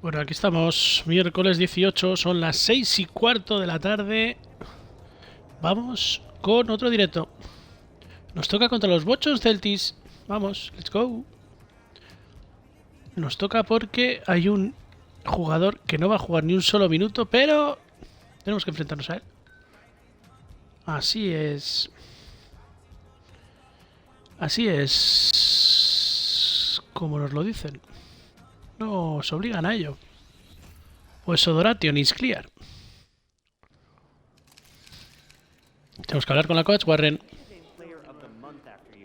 Bueno, aquí estamos, miércoles 18, son las 6:15 de la tarde. Vamos con otro directo. Nos toca contra los Boston Celtics. Vamos, let's go. Nos toca porque hay un jugador que no va a jugar ni un solo minuto, pero tenemos que enfrentarnos a él. Así es. Así es como nos lo dicen. Nos obligan a ello. Pues Odoration is clear. Tenemos que hablar con la coach Warren.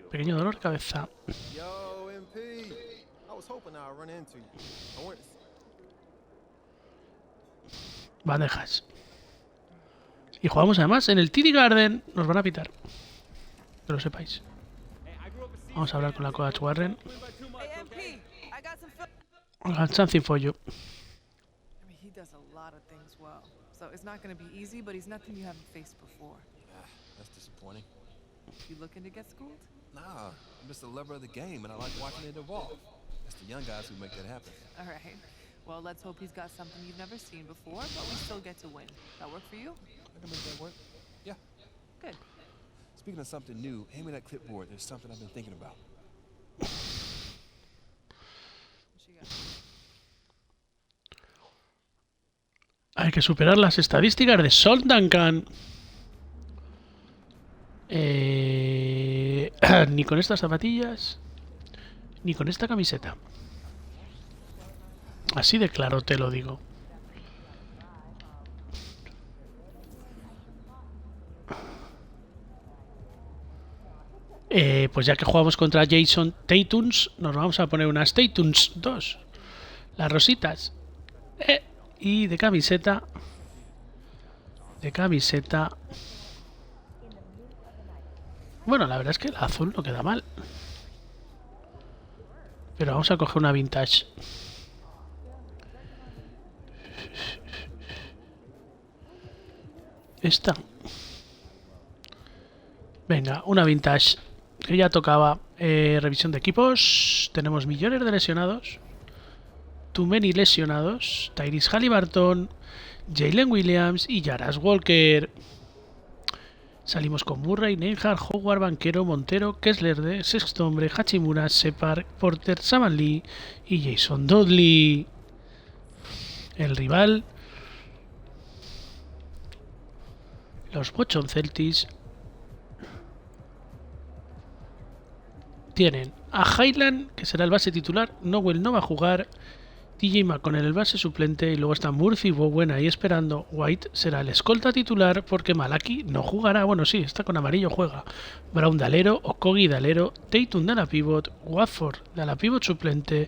Pequeño dolor de cabeza. Bandejas. Y jugamos además en el TD Garden. Nos van a pitar. Que lo sepáis. Vamos a hablar con la coach Warren. I got something for you. He does a lot of things well, so it's not going to be easy, but he's nothing you haven't faced before. That's disappointing. You looking to get schooled? Nah, I'm just a lover of the game, and I like watching it evolve. It's the young guys who make that happen. All right. Well, let's hope he's got something you've never seen before, but we still get to win. That work for you? I can make that work. Yeah. Good. Speaking of something new, hand me that clipboard. There's something I've been thinking about. What you got? Hay que superar las estadísticas de Sol Duncan. Ni con estas zapatillas, ni con esta camiseta. Así de claro te lo digo. Pues ya que jugamos contra Jason Tatums, nos vamos a poner unas Tatums 2. Las rositas. Y de camiseta. De camiseta. Bueno, la verdad es que el azul no queda mal. Pero vamos a coger una vintage. Esta. Venga, una vintage. Que ya tocaba. Revisión de equipos. Tenemos millones de lesionados. Too many lesionados. Tyrese Halliburton, Jalen Williams y Jarrett Walker. Salimos con Murray, Neinhard, Howard, Banquero, Montero, Kessler de sexto hombre, Hachimura, Separ, Porter, Saman Lee y Jason Dudley. El rival, los Boston Celtics, tienen a Highland, que será el base titular. Nowell no va a jugar. TJ McConnell el base suplente, y luego está Murphy Bowen ahí esperando. White será el escolta titular porque Malaki no jugará. Bueno, sí, está con amarillo, juega. Brown de alero, Okogie de alero, Tatum de la pivot, Watford de la pivot suplente,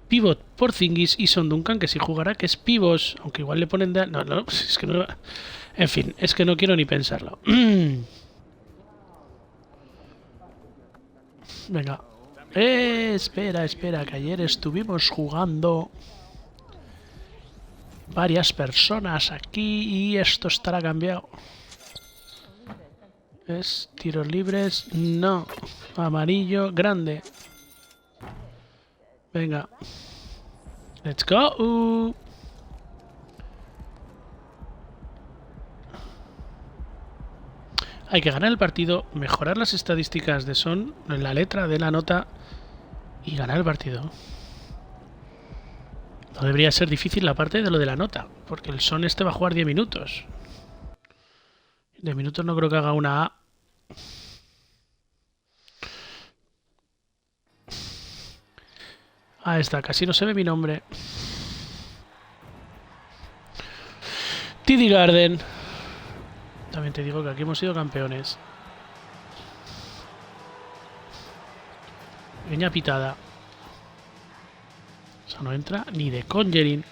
pivot Porzingis y Son Duncan, que sí jugará, que es pivos, aunque igual le ponen de... No, es que no... En fin, es que no quiero ni pensarlo. Venga. Espera, que ayer estuvimos jugando varias personas aquí y esto estará cambiado. ¿Es tiros libres? No. Amarillo, grande. Venga. Let's go. Hay que ganar el partido, mejorar las estadísticas de Son en la letra de la nota y ganar el partido. No debería ser difícil la parte de lo de la nota, porque el Son este va a jugar 10 minutos. De minutos no creo que haga una A. Ahí está, casi no se ve mi nombre. TD Garden. También te digo que aquí hemos sido campeones. Pequeña pitada. Eso no entra ni de Conjuring.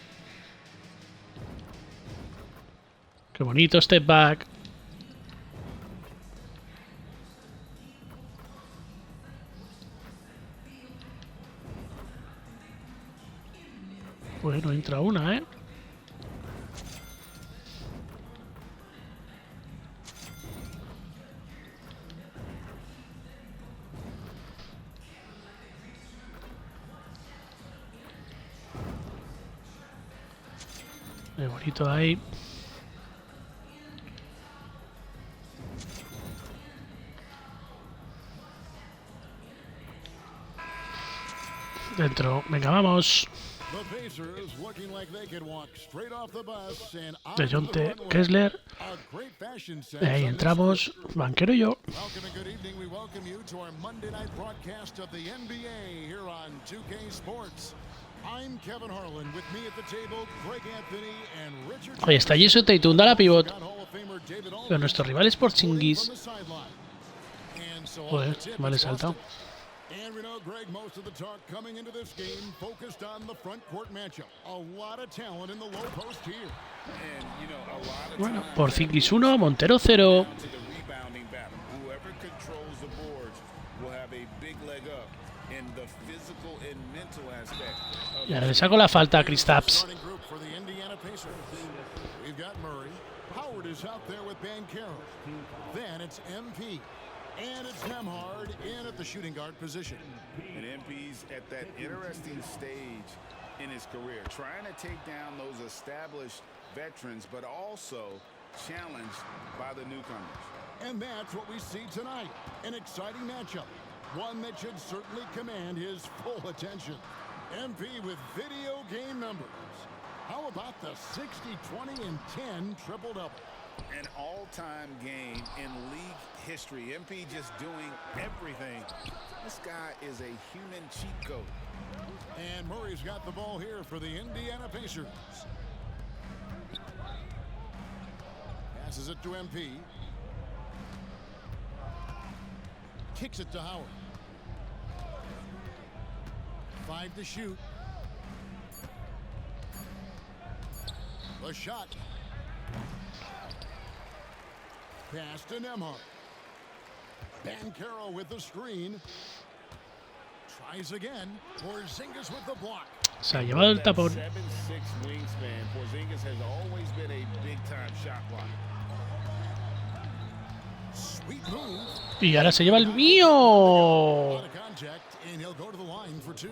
Qué bonito step back. Bueno, entra una, ¿eh? Muy bonito ahí. Dentro. Venga, vamos. De Jonte Kessler. Ahí entramos. Banquero y yo. Ahí está Jason Tatum, da la pivot. Pero nuestro rival es Porzingis. Joder, vale saltado. And we know, Greg, most of the talk coming into this game focused on the front court matchup. A lot of talent in the low post here. And, you know, a lot of Bueno, Porzingis 1, Montero 0. to the rebounding battle. Whoever controls the boards will have a big leg up in the physical and mental aspect. Y ahora le saco la falta a Kristaps. Starting group for the Indiana Pacers. We've got Murray. Howard is out there with Banchero. Then it's MP. And it's Nemhard in at the shooting guard position. And MP's at that interesting stage in his career, trying to take down those established veterans, but also challenged by the newcomers. And that's what we see tonight. An exciting matchup. One that should certainly command his full attention. MP with video game numbers. How about the 60, 20, and 10 triple-double? An all-time game in league history. MP just doing everything. This guy is a human cheat code. And Murray's got the ball here for the Indiana Pacers. Passes it to MP. Kicks it to Howard. 5 to shoot. The shot. Pass to Nemhard. Banchero with the screen. Tries again. Porzingis with the block. Se ha llevado el tapón. 7'6" wingspan. Porzingis has always been a big-time shot blocker. Sweet move. Y ahora se lleva el mío. Out of contact, and he'll go to the line for 2.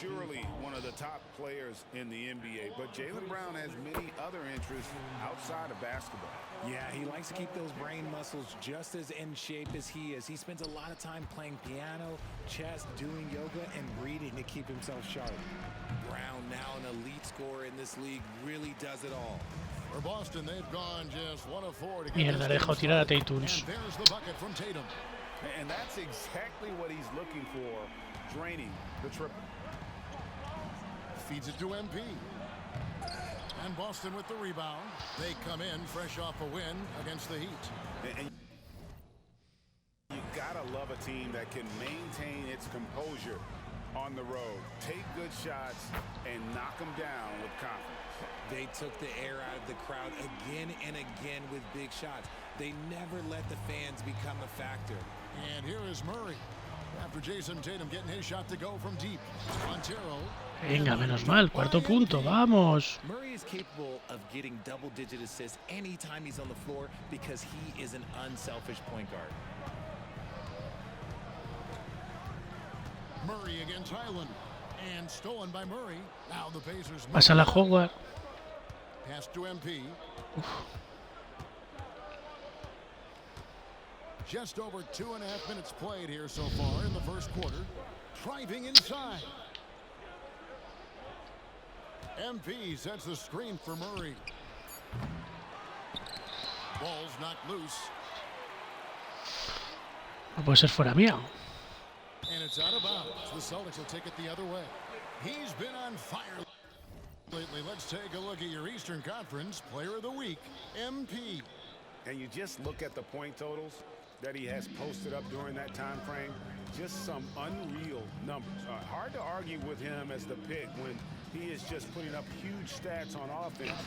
Surely one of the top players in the NBA, but Jaylen Brown has many other interests outside of basketball. Yeah, he likes to keep those brain muscles just as in shape as he is. He spends a lot of time playing piano, chess, doing yoga, and reading to keep himself sharp. Brown, now an elite scorer in this league, really does it all. For Boston, they've gone just 1 of 4 to get Mierda, this dejo game tirar a started. Tatum. And there's the bucket from Tatum. And that's exactly what he's looking for, draining the triple. Feeds it to MP. And Boston with the rebound. They come in fresh off a win against the Heat. And you gotta love a team that can maintain its composure on the road, take good shots, and knock them down with confidence. They took the air out of the crowd again and again with big shots. They never let the fans become a factor. And here is Murray. After Jason Tatum getting his shot to go from deep. Montero. Venga, menos mal. Cuarto punto. Vamos. Murray is capable of getting double-digit assists anytime he's on the floor because he is an unselfish point guard. Murray against Highland. And stolen by Murray. Now the Pacers. Pasa la Howard. Pass to MP. Just over 2.5 minutes played here so far in the first quarter. Driving inside. MP sets the screen for Murray. Ball's knocked loose. No puede ser fuera mía. And it's out of bounds. The Celtics will take it the other way. He's been on fire lately. Let's take a look at your Eastern Conference Player of the Week, MP. And you just look at the point totals that he has posted up during that time frame, just some unreal numbers. Hard to argue with him as the pick when he is just putting up huge stats on offense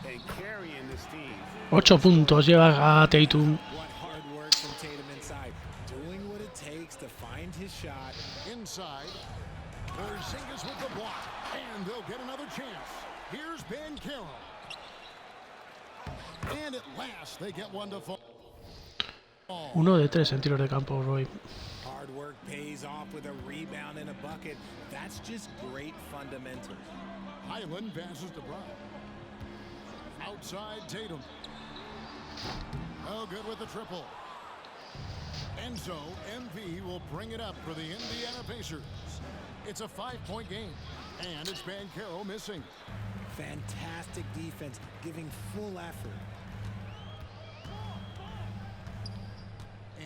and carrying this team. 8 puntos lleva a Tatum. What hard work from Tatum inside, doing what it takes to find his shot. Inside, Porzingis with the block, and they'll get another chance. Here's Banchero. And at last, they get one to fall. 1 de 3 en tiros de campo, Roy. Hard work pays off with a rebound and a bucket. That's just great fundamentals. Highland passes to Brown. Outside Tatum. Oh, good with the triple. And so MP will bring it up for the Indiana Pacers. It's a 5-point game, and it's Banchero missing. Fantastic defense, giving full effort.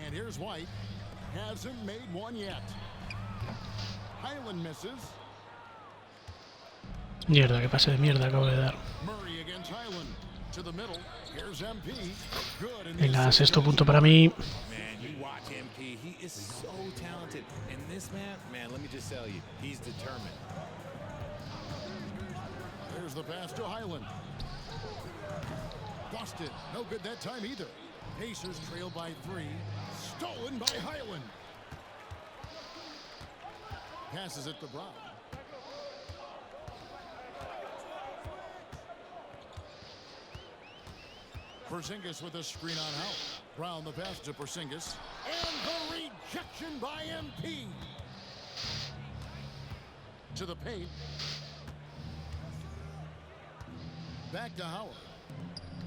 And here's White. Hasn't made one yet. Highland misses. Mierda, qué pase de mierda acabo de dar. Murray against Highland. To the middle. Here's MP. Good in Venga, sexto punto para mí. Man, you watch MP. He is so talented. And this man, let me just tell you, he's determined. There's the pass to Highland. Boston. No good that time either. Pacers trail by 3. Stolen by Highland. Passes it to Brown. Porzingis with a screen on Howard. Brown the pass to Porzingis. And the rejection by MP. To the paint. Back to Howard.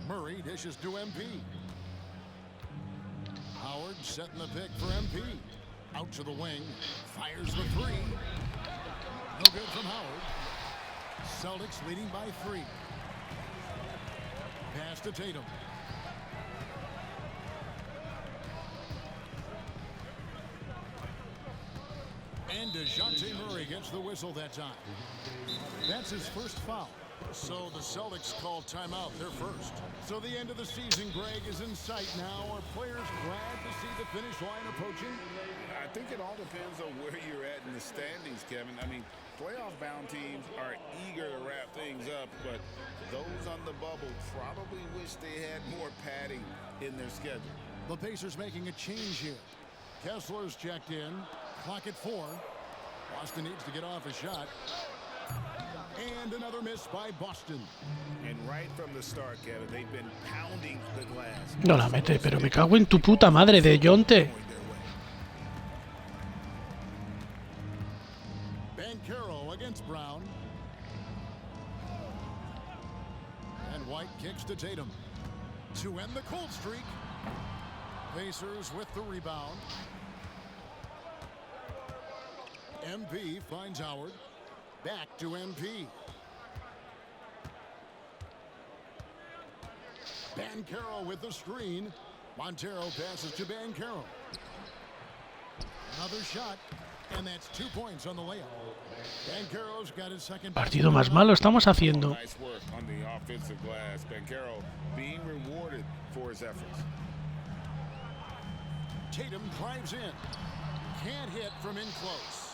Murray dishes to MP. Howard setting the pick for MP. Out to the wing. Fires the 3. No good from Howard. Celtics leading by 3. Pass to Tatum. And DeJounte Murray gets the whistle that time. That's his first foul. So the Celtics call timeout, their first. So the end of the season, Greg, is in sight now. Are players glad to see the finish line approaching? I think it all depends on where you're at in the standings, Kevin. I mean, playoff-bound teams are eager to wrap things up, but those on the bubble probably wish they had more padding in their schedule. The Pacers making a change here. Kessler's checked in. Clock at 4. Boston needs to get off a shot. And another miss by Boston. And right from the start, Kevin, they've been pounding the glass. No la mete, pero me cago en tu puta madre, de Jonte. Banchero against Brown. And White kicks to Tatum. To end the cold streak. Pacers with the rebound. MP finds Howard. Back to MP. Banchero with the screen. Montero passes to Banchero. Another shot. And that's 2 points on the layup. Banchero's got his second. Partido más malo estamos haciendo. Nice work on the offensive glass. Banchero being rewarded for his efforts. Tatum drives in. Can't hit from in close.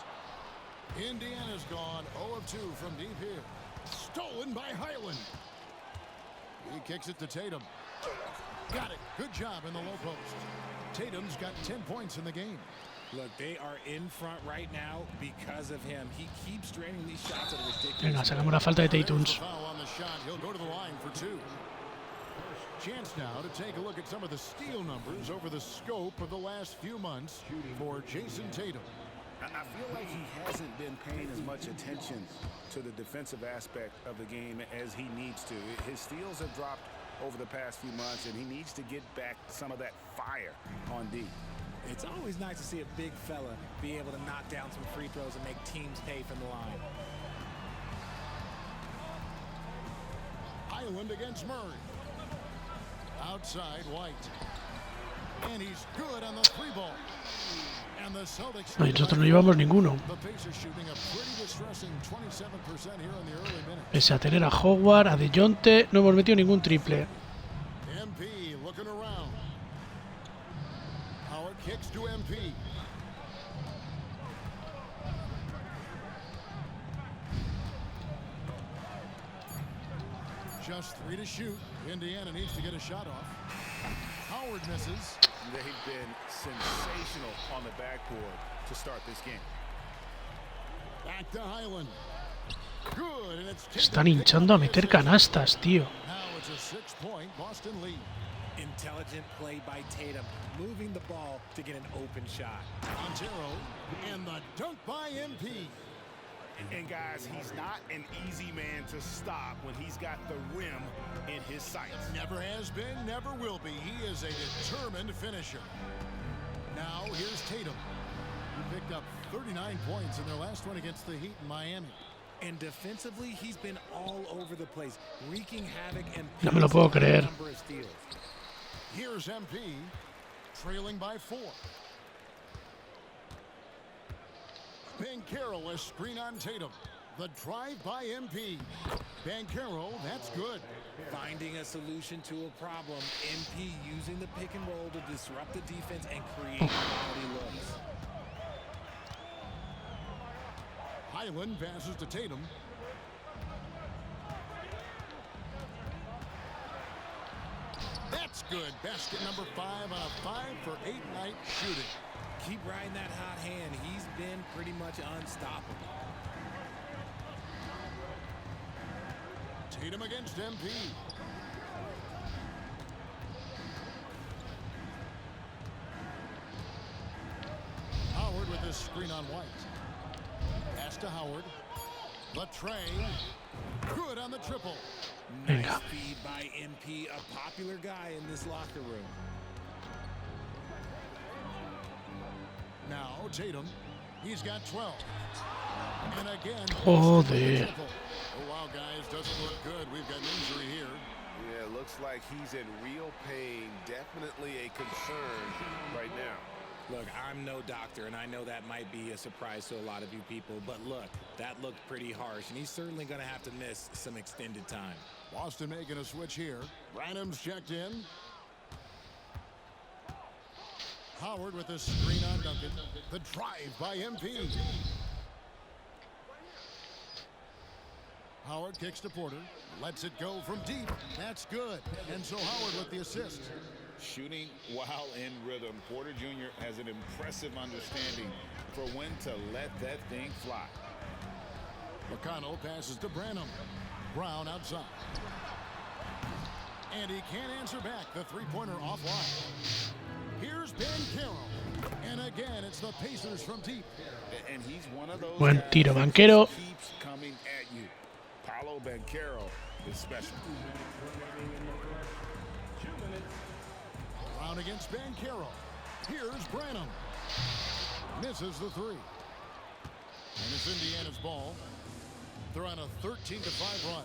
Indiana's gone 0 of 2 from deep here. Stolen by Highland. He kicks it to Tatum. Got it. Good job in the low post. Tatum's got 10 points in the game. Look, they are in front right now because of him. He keeps draining these shots at a ridiculous Venga, sacamos la falta de There's the Tatums. foul on the shot. He'll go to the line for 2. Chance now to take a look at some of the steal numbers over the scope of the last few months for Jason Tatum. I feel like he hasn't been paying as much attention to the defensive aspect of the game as he needs to. His steals have dropped over the past few months, and he needs to get back some of that fire on D. It's always nice to see a big fella be able to knock down some free throws and make teams pay from the line. Highland against Murray. Outside White. And he's good on the 3-ball. And the Celtics. No, y nosotros no llevamos ninguno. The Pacers shooting a pretty distressing 27% here in the early minutes. Pese a tener a Howard, a de Jonte, no hemos metido ningún triple. MP looking around. Howard kicks to MP. Just 3 to shoot. Indiana needs to get a shot off. Howard misses. They've been sensational on the backboard to start this game. Back to Highland. Good, and it's Están hinchando a meter canastas, tío. now it's a 6-point Boston lead. Intelligent play by Tatum, moving the ball to get an open shot. Montero and the dunk by MP. And guys, he's not an easy man to stop when he's got the rim in his sights. Never has been, never will be. He is a determined finisher. Now here's Tatum, who picked up 39 points in their last one against the Heat in Miami. And defensively, he's been all over the place, wreaking havoc and No me lo puedo creer. number of steals. Here's MP, trailing by 4. Banchero, a screen on Tatum. The drive by MP. Banchero, that's good. Finding a solution to a problem, MP using the pick and roll to disrupt the defense and create quality looks. Highland passes to Tatum. That's good. Basket number 5 on a 5-for-8 night shooting. Keep riding that hot hand. He's been pretty much unstoppable. Tatum against MP. Howard with this screen on White. Pass to Howard. The tray. Good on the triple. Nice feed by MP, a popular guy in this locker room. Now Tatum. He's got 12. And again. Joder. Oh, wow, guys. Doesn't look good. We've got an injury here. Yeah, it looks like he's in real pain. Definitely a concern right now. Look, I'm no doctor, and I know that might be a surprise to a lot of you people, but look, that looked pretty harsh, and he's certainly going to have to miss some extended time. Boston making a switch here. Branham's checked in. Howard with a screen on Duncan. The drive by MP. Howard kicks to Porter. Lets it go from deep. That's good. And so Howard with the assist. Shooting while in rhythm. Porter Jr. has an impressive understanding for when to let that thing fly. McConnell passes to Branham. Brown outside. And he can't answer back. The three-pointer offline. Here's Banchero. And again, it's the Pacers from deep. And he's one of those Buen guys tiro, that Banchero. just keeps coming at you. Paolo Banchero is special. Brown against Banchero. Here's Branham. Misses the three. And it's Indiana's ball. They're on a 13-5 run.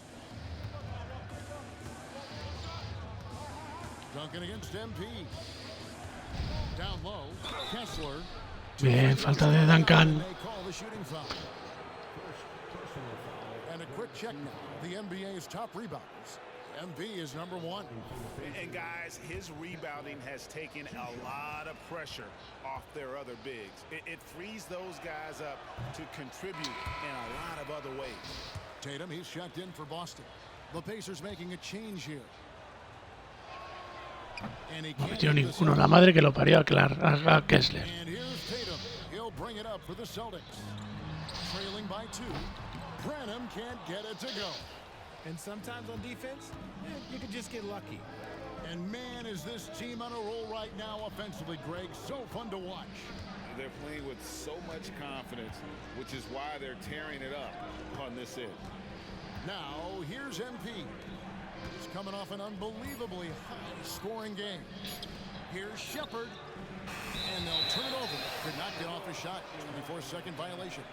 Duncan against MP. Down low. Kessler. Bien, falta de Duncan. They call the shooting foul. And a quick check now. The NBA's top rebounders. MP is number 1. And guys, his rebounding has taken a lot of pressure off their other bigs. It frees those guys up to contribute in a lot of other ways. Tatum, he's checked in for Boston. The Pacers making a change here. And he No can't metió get this ninguno. up. La madre que lo parió a Kessler. And here's Tatum. He'll bring it up for the Celtics. Trailing by 2. Branham can't get it to go. And sometimes on defense, you can just get lucky. And man, is this team on a roll right now offensively, Greg. So fun to watch. They're playing with so much confidence, which is why they're tearing it up on this end. Now, here's MP. He's coming off an unbelievably high-scoring game. Here's Shepard. And they'll turn it over. Could not get off a shot. 24-second violation.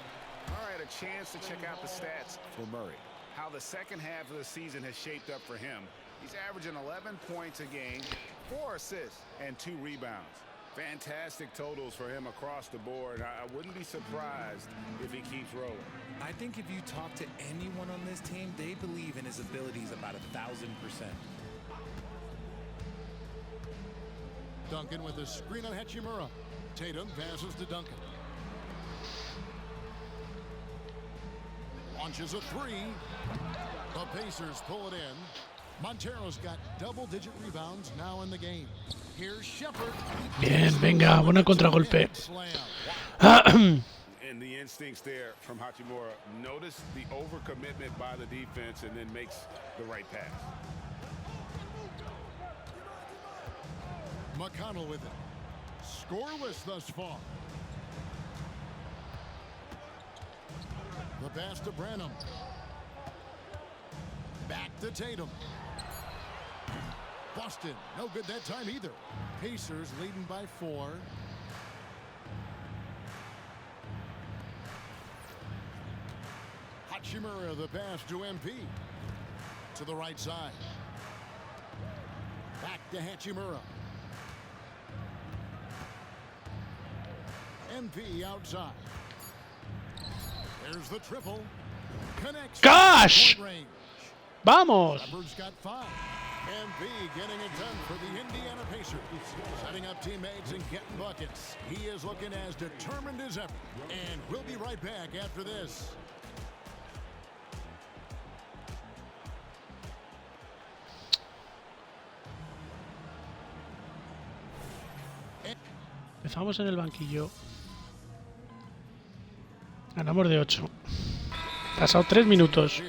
All right, a chance to check out the stats for Murray. How the second half of the season has shaped up for him. He's averaging 11 points a game, 4 assists, and 2 rebounds. Fantastic totals for him across the board. I wouldn't be surprised if he keeps rolling. I think if you talk to anyone on this team, they believe in his abilities about 1,000%. Duncan with a screen on Hachimura. Tatum passes to Duncan. Launches a 3. The Pacers pull it in. Montero's got double-digit rebounds now in the game. Here's Shepard. Bien, venga, buena contragolpe. Slam. And the instincts there from Hachimura. Notice the overcommitment by the defense and then makes the right pass. McConnell with it. Scoreless thus far. The pass to Branham. Back to Tatum. Boston, no good that time either. Pacers leading by 4. Hachimura, the pass to MP. To the right side. Back to Hachimura. MP outside. There's the triple. Connects. Gosh! Point range. ¡Vamos! Hubbard's got 5. MP getting it done for the Indiana Pacers. Setting up teammates and getting buckets. He is looking as determined as ever. And we'll be right back after this. Empezamos en el banquillo. Ganamos de 8. Pasado 3 minutos.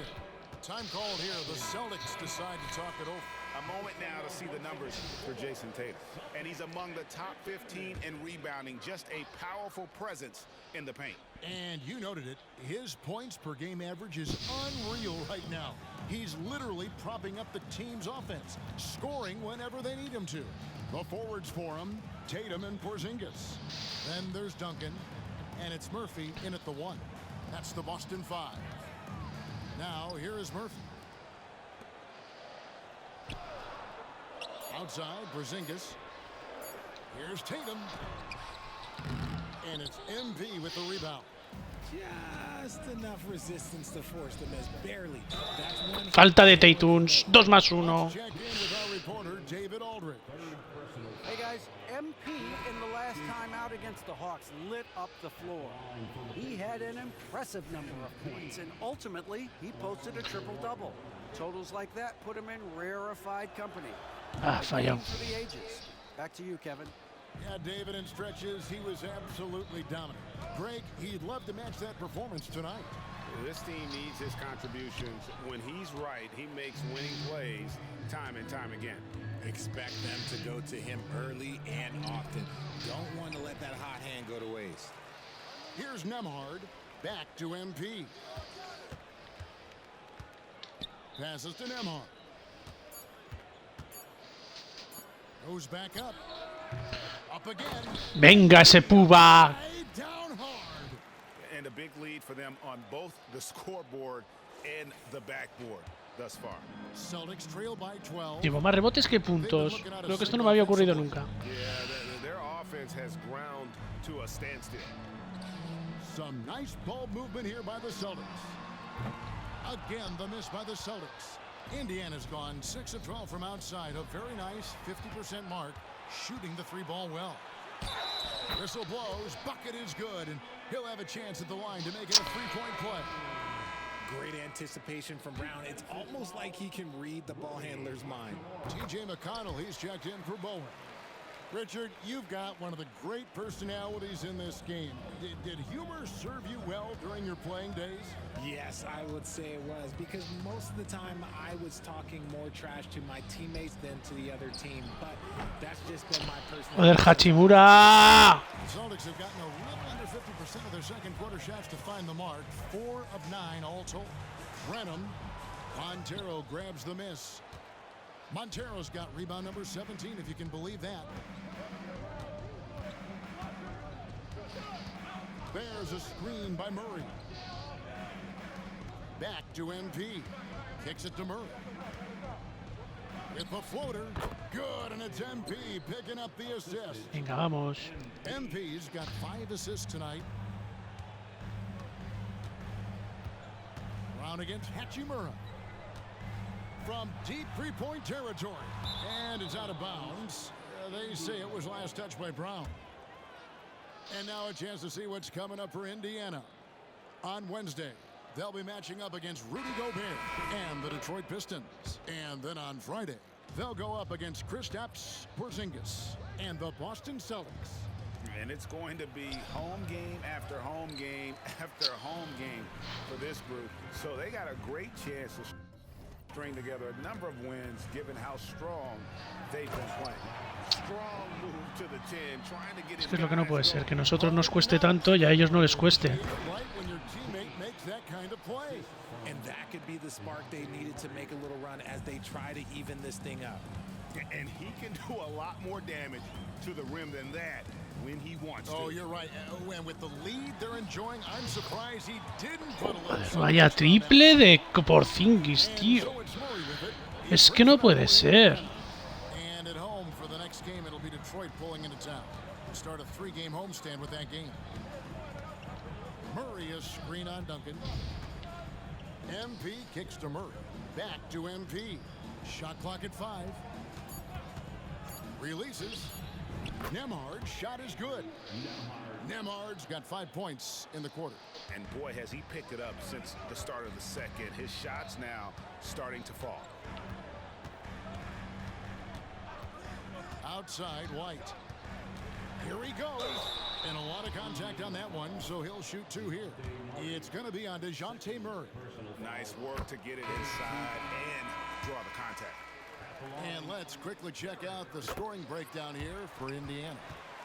Time called here. The Celtics decide to talk it over. A moment now to see the numbers for Jason Tatum. And he's among the top 15 in rebounding. Just a powerful presence in the paint. And you noted it. His points per game average is unreal right now. He's literally propping up the team's offense, scoring whenever they need him to. The forwards for him, Tatum and Porzingis. Then there's Duncan, and it's Murphy in at the 1. That's the Boston 5. Now, here is Murphy. Outside, Porzingis. Here's Tatum. And it's MP with the rebound. Just enough resistance to force the miss. Barely. That's one. Falta de Tatuns. 2+1. Check in with our reporter, David Aldridge. Hey guys, MP in the last time out against the Hawks lit up the floor. He had an impressive number of points, and ultimately he posted a triple-double. Totals like that put him in rarefied company. Fallado. For the ages. Back to you, Kevin. Yeah, David, in stretches, he was absolutely dominant. Greg, he'd love to match that performance tonight. This team needs his contributions. When he's right, he makes winning plays time and time again. Expect them to go to him early and often. Don't want to let that hot hand go to waste. Here's Nemhard. Back to MP. Passes to Nemhard. Goes back up. Up again. Venga, Sepúlveda. Down hard. And a big lead for them on both the scoreboard and the backboard thus far. Celtics trail by 12. Llevo más rebotes que puntos. Creo que esto no me había ocurrido nunca. Yeah, their offense has ground to a standstill. Some nice ball movement here by the Celtics. Again, the miss by the Celtics. Indiana's gone 6 of 12 from outside. A very nice 50% mark. Shooting the 3-ball well. Whistle blows. Bucket is good. And he'll have a chance at the line to make it a 3-point play. Great anticipation from Brown. It's almost like he can read the ball handler's mind. TJ McConnell, he's checked in for Bowen. Richard, you've got one of the great personalities in this game. Did humor serve you well during your playing days? Yes, I would say it was, because most of the time I was talking more trash to my teammates than to the other team, but that's just been my personal... Joder, Hachimura. The Celtics have gotten a little under 50% of their second quarter shots to find the mark. 4 of 9 all told. Brenham, Montero grabs the miss. Montero's got rebound number 17, if you can believe that. There's a screen by Murray. Back to MP. Kicks it to Murray. With the floater. Good, and it's MP picking up the assist. Venga, vamos. MP's got 5 assists tonight. Brown against Hachimura. From deep 3-point territory. And it's out of bounds. They say it was last touched by Brown. And now a chance to see what's coming up for Indiana. On Wednesday, they'll be matching up against Rudy Gobert and the Detroit Pistons. And then on Friday, they'll go up against Kristaps Porzingis and the Boston Celtics. And it's going to be home game after home game after home game for this group. So they got a great chance to string together a number of wins given how strong they've been playing. Strong move to the 10, trying to get it. Es que es lo que no puede ser, que nosotros nos cueste tanto y a ellos no les cueste. Right when your teammate makes that kind play. And that could be the spark they needed to make a little run as they try to even this thing up. And he can do a lot more damage to the rim than that when he wants to. Oh, you're right. And with the lead they're enjoying, I'm surprised he didn't put a little... Vaya triple de Porzingis, tío. Es que no puede ser. And at home for the next game, it'll be Detroit pulling into town. We'll start a 3-game homestand with that game. Murray, a screen on Duncan. MP kicks to Murray. Back to MP. Shot clock at 5. Releases. Nembhard's shot is good. Nembhard's got 5 points in the quarter. And boy, has he picked it up since the start of the second. His shots now starting to fall. Outside, White. Here he goes. And a lot of contact on that one, so he'll shoot 2 here. It's going to be on DeJounte Murray. Nice work to get it inside and draw the contact. And let's quickly check out the scoring breakdown here for Indiana.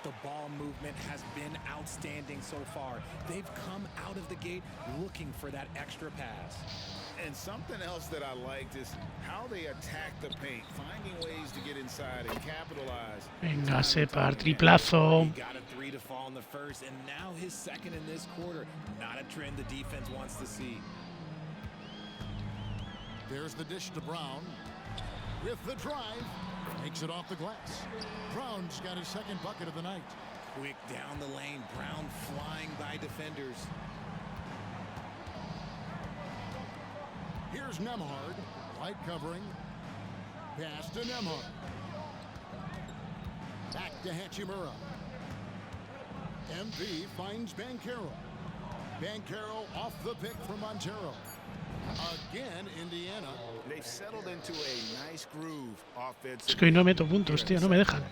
The ball movement has been outstanding so far. They've come out of the gate looking for that extra pass. And something else that I liked is how they attack the paint, finding ways to get inside and capitalize. Véngase par triplazo. He got a 3 to fall in the first, and now his second in this quarter. Not a trend the defense wants to see. There's the dish to Brown. With the drive, takes it off the glass. Brown's got his second bucket of the night. Quick down the lane, Brown flying by defenders. Here's Nembhard, light covering. Pass to Nembhard. Back to Hachimura. MP finds Banchero. Banchero off the pick from Montero. Again, Indiana. They've settled into a nice groove offense. Es que hoy no meto puntos, tío, no me dejan.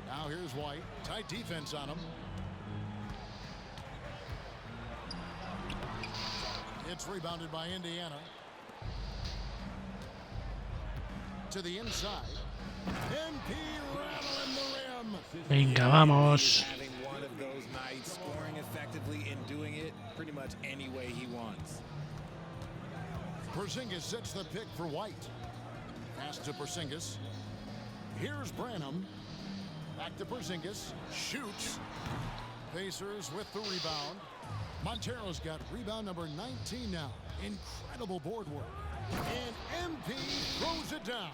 Now here's White. Tight defense on him. It's rebounded by Indiana. To the inside. MP rattling the rim. Venga, vamos. Having one of those nights, scoring effectively and doing it pretty much any way he wants. Porzingis sets the pick for White. Pass to Porzingis. Here's Branham. Back to Porzingis. Shoots. Pacers with the rebound. Montero's got rebound number 19 now. Incredible board work. And MP throws it down.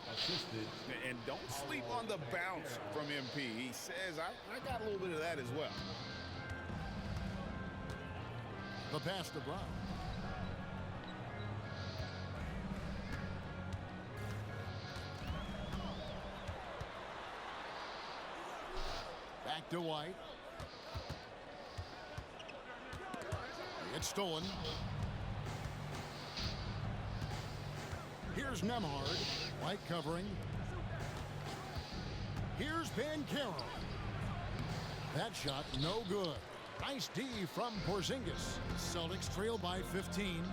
And don't sleep on the bounce from MP. He says, I got a little bit of that as well. The pass to Brown. Back to White. It's stolen. Here's Nembhard. White covering. Here's Banchero. That shot no good. Nice D from Porzingis. Celtics trail by 15.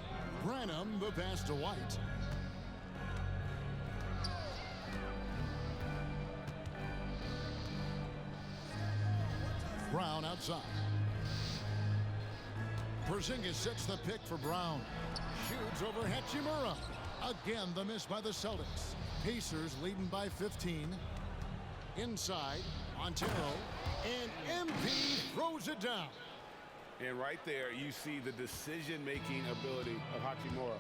Branham the pass to White. Brown outside. Porzingis sets the pick for Brown. Shoots over Hachimura. Again, the miss by the Celtics. Pacers leading by 15. Inside, Montero. And MP throws it down. And right there, you see the decision-making ability of Hachimura.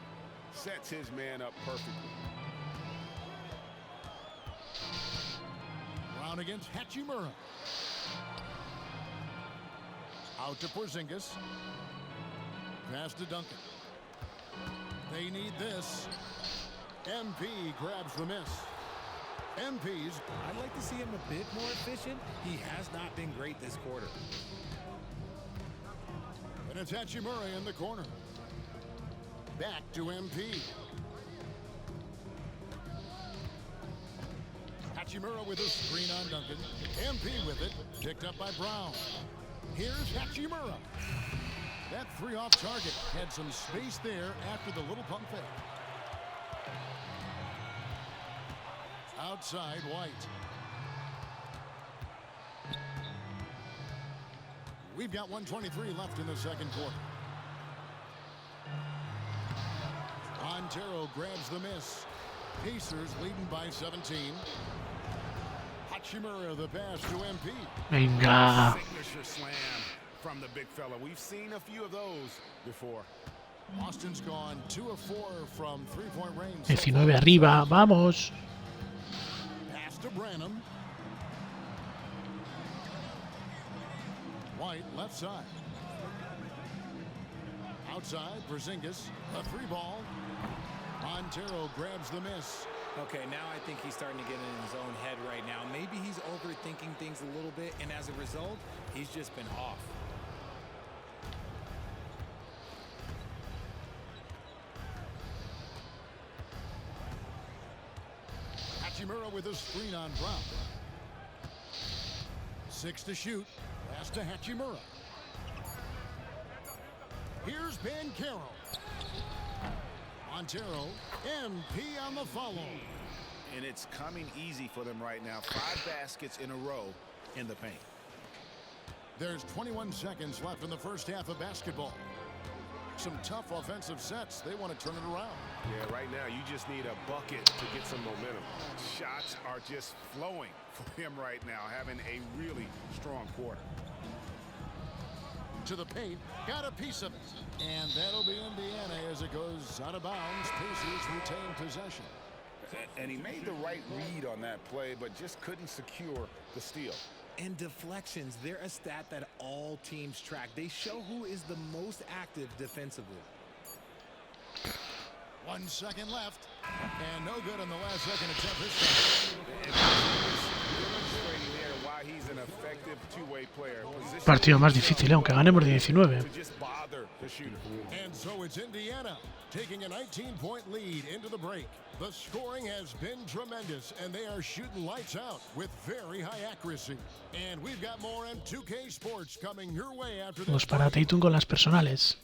Sets his man up perfectly. Brown against Hachimura. Out to Porzingis. Pass to Duncan. They need this. MP grabs the miss. MP's. I'd like to see him a bit more efficient. He has not been great this quarter. And it's Hachimura in the corner. Back to MP. Hachimura with a screen on Duncan. MP with it. Picked up by Brown. Here's Hachimura. That 3 off target had some space there after the little pump fake. Outside, White. We've got 1:23 left in the second quarter. Montero grabs the miss. Pacers leading by 17. Hachimura the pass to MP. Venga. Signature slam from the big fella. We've seen a few of those before. Boston's gone 2 of 4 from three-point range. 19 arriba, vamos. Pass to Branham. White left side. Outside, Porzingis, a 3-ball. Montero grabs the miss. Okay, now I think he's starting to get in his own head right now. Maybe he's overthinking things a little bit, and as a result, he's just been off. Hachimura with a screen on Brown. 6 to shoot. Pass to Hachimura. Here's Banchero. Montero, MP on the follow. And it's coming easy for them right now. 5 baskets in a row in the paint. There's 21 seconds left in the first half of basketball. Some tough offensive sets. They want to turn it around. Yeah, right now you just need a bucket to get some momentum. Shots are just flowing for him right now, having a really strong quarter. To the paint, got a piece of it. And that'll be Indiana as it goes out of bounds. Pacers retain possession. And he made the right read on that play, but just couldn't secure the steal. And deflections, they're a stat that all teams track. They show who is the most active defensively. 1 second left. And no good on the last second attempt this time. He's an effective two-way player. Partido más difícil, aunque ganemos de 19. And so it's Indiana taking a 19-point lead into the break. The scoring has been tremendous, and they are shooting lights out with very high accuracy. And we've got more M2K Sports coming your way after this. Vamos para Tatum con las personales.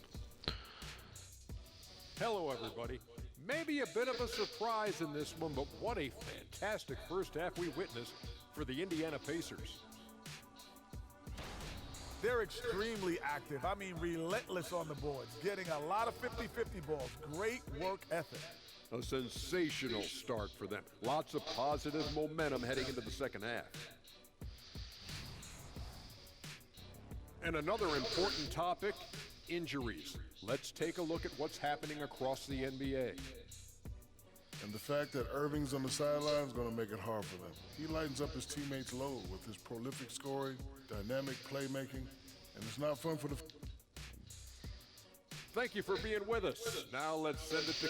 Hello, everybody. Maybe a bit of a surprise in this one, but what a fantastic first half we witnessed for the Indiana Pacers. They're extremely active. I mean, relentless on the boards, getting a lot of 50-50 balls. Great work ethic. A sensational start for them. Lots of positive momentum heading into the second half. And another important topic, injuries. Let's take a look at what's happening across the NBA. And the fact that Irving's on the sideline is going to make it hard for them. He lightens up his teammates' load with his prolific scoring, dynamic playmaking, and it's not fun for the... Thank you for being with us. Now let's send it to...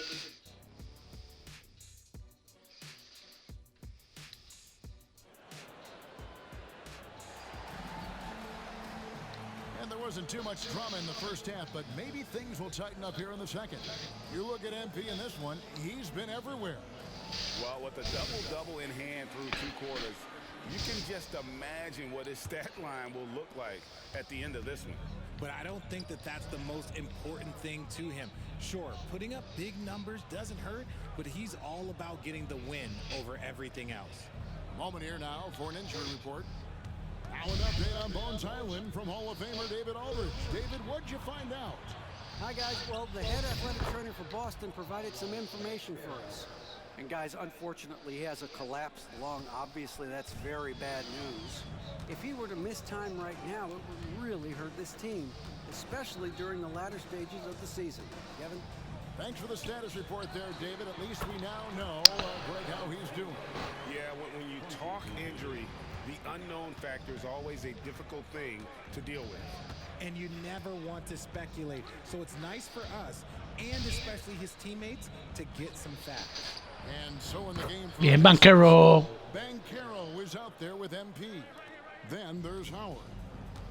And there wasn't too much drama in the first half, but maybe things will tighten up here in the second. You look at MP in this one, he's been everywhere. Well, with a double-double in hand through 2 quarters, you can just imagine what his stat line will look like at the end of this one. But I don't think that that's the most important thing to him. Sure, putting up big numbers doesn't hurt, but he's all about getting the win over everything else. Moment here now for an injury report. Now an update on Bones Island from Hall of Famer David Aldridge. David, what'd you find out? Hi, guys. Well, the head athletic trainer for Boston provided some information for us. And, guys, unfortunately, he has a collapsed lung. Obviously, that's very bad news. If he were to miss time right now, it would really hurt this team, especially during the latter stages of the season. Kevin? Thanks for the status report there, David. At least we now know, Greg, how he's doing. Yeah, when you talk injury, the unknown factor is always a difficult thing to deal with. And you never want to speculate. So it's nice for us, and especially his teammates, to get some facts. And so in the game... Bien, Banchero. Banchero is out there with MP. Then there's Howard.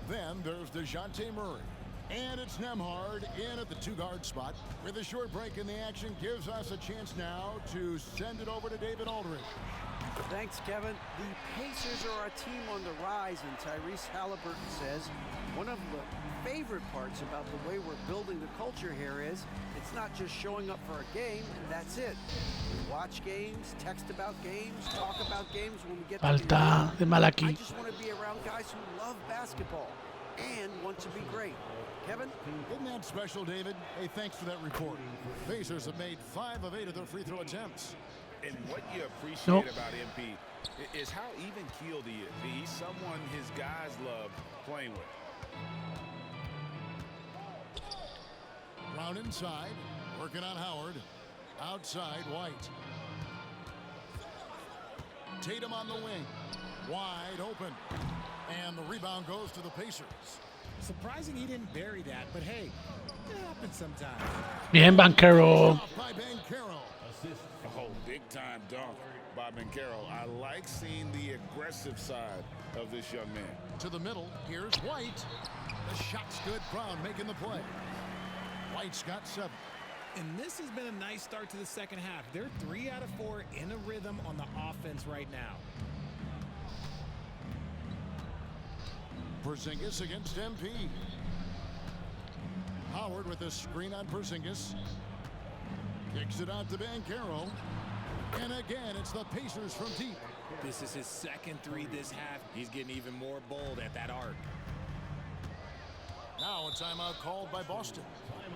Then there's DeJounte Murray. And it's Nembhard in at the 2-guard spot. With a short break in the action, gives us a chance now to send it over to David Aldridge. Thanks, Kevin. The Pacers are a team on the rise, and Tyrese Halliburton says one of the favorite parts about the way we're building the culture here is it's not just showing up for a game, and that's it. We watch games, text about games, talk about games when we get Falta de Malaki. I just want to be around guys who love basketball. and want to be great. Kevin? Isn't that special, David? Hey, thanks for that report. Pacers have made 5 of 8 of their free throw attempts. And what you appreciate about MP is how even-keeled he is. He's someone his guys love playing with. Brown inside, working on Howard. Outside, White. Tatum on the wing. Wide open. And the rebound goes to the Pacers. Surprising he didn't bury that, but hey, it happens sometimes. Bien, Banchero. By Banchero. Oh, big-time dunk by Banchero. I like seeing the aggressive side of this young man. To the middle, here's White. The shot's good. Brown making the play. White's got 7. And this has been a nice start to the second half. They're 3 out of 4 in a rhythm on the offense right now. Porzingis against MP. Howard with a screen on Porzingis. Kicks it out to Banchero. And again, it's the Pacers from deep. This is his second 3 this half. He's getting even more bold at that arc. Now a timeout called by Boston.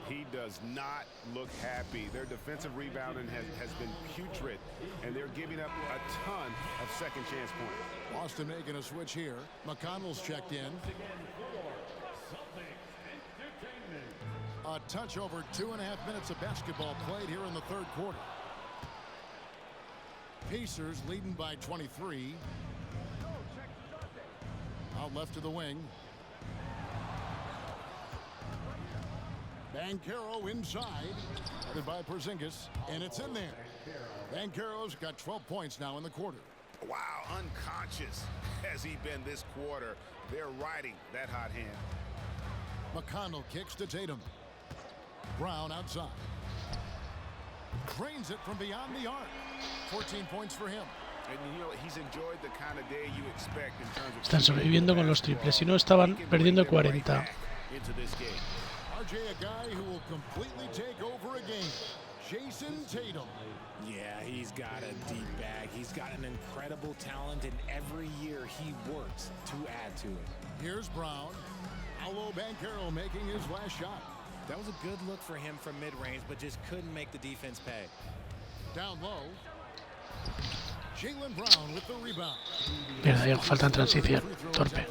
He does not look happy. Their defensive rebounding has been putrid, and they're giving up a ton of second chance points. Boston making a switch here. McConnell's checked in. A touch over 2.5 minutes of basketball played here in the third quarter. Pacers leading by 23. Out left to the wing. Banchero inside, headed by Porzingis, and it's in there. Banchero's got 12 points now in the quarter. Wow, unconscious has he been this quarter. They're riding that hot hand. McConnell kicks to Tatum. Brown outside. Drains it from beyond the arc. 14 points for him. And you know, he's enjoyed the kind of day you expect in terms of... Están sobreviviendo con los triples. Si no, estaban perdiendo 40. Into this game. RJ, a guy who will completely take over a game. Jason Tatum. Yeah, he's got a deep bag. He's got an incredible talent, and every year he works to add to it. Here's Brown. Paolo Banchero making his last shot. That was a good look for him from mid-range, but just couldn't make the defense pay. Down low. Jaylen Brown with the rebound. Mierda, ya falta en transición. Torpe.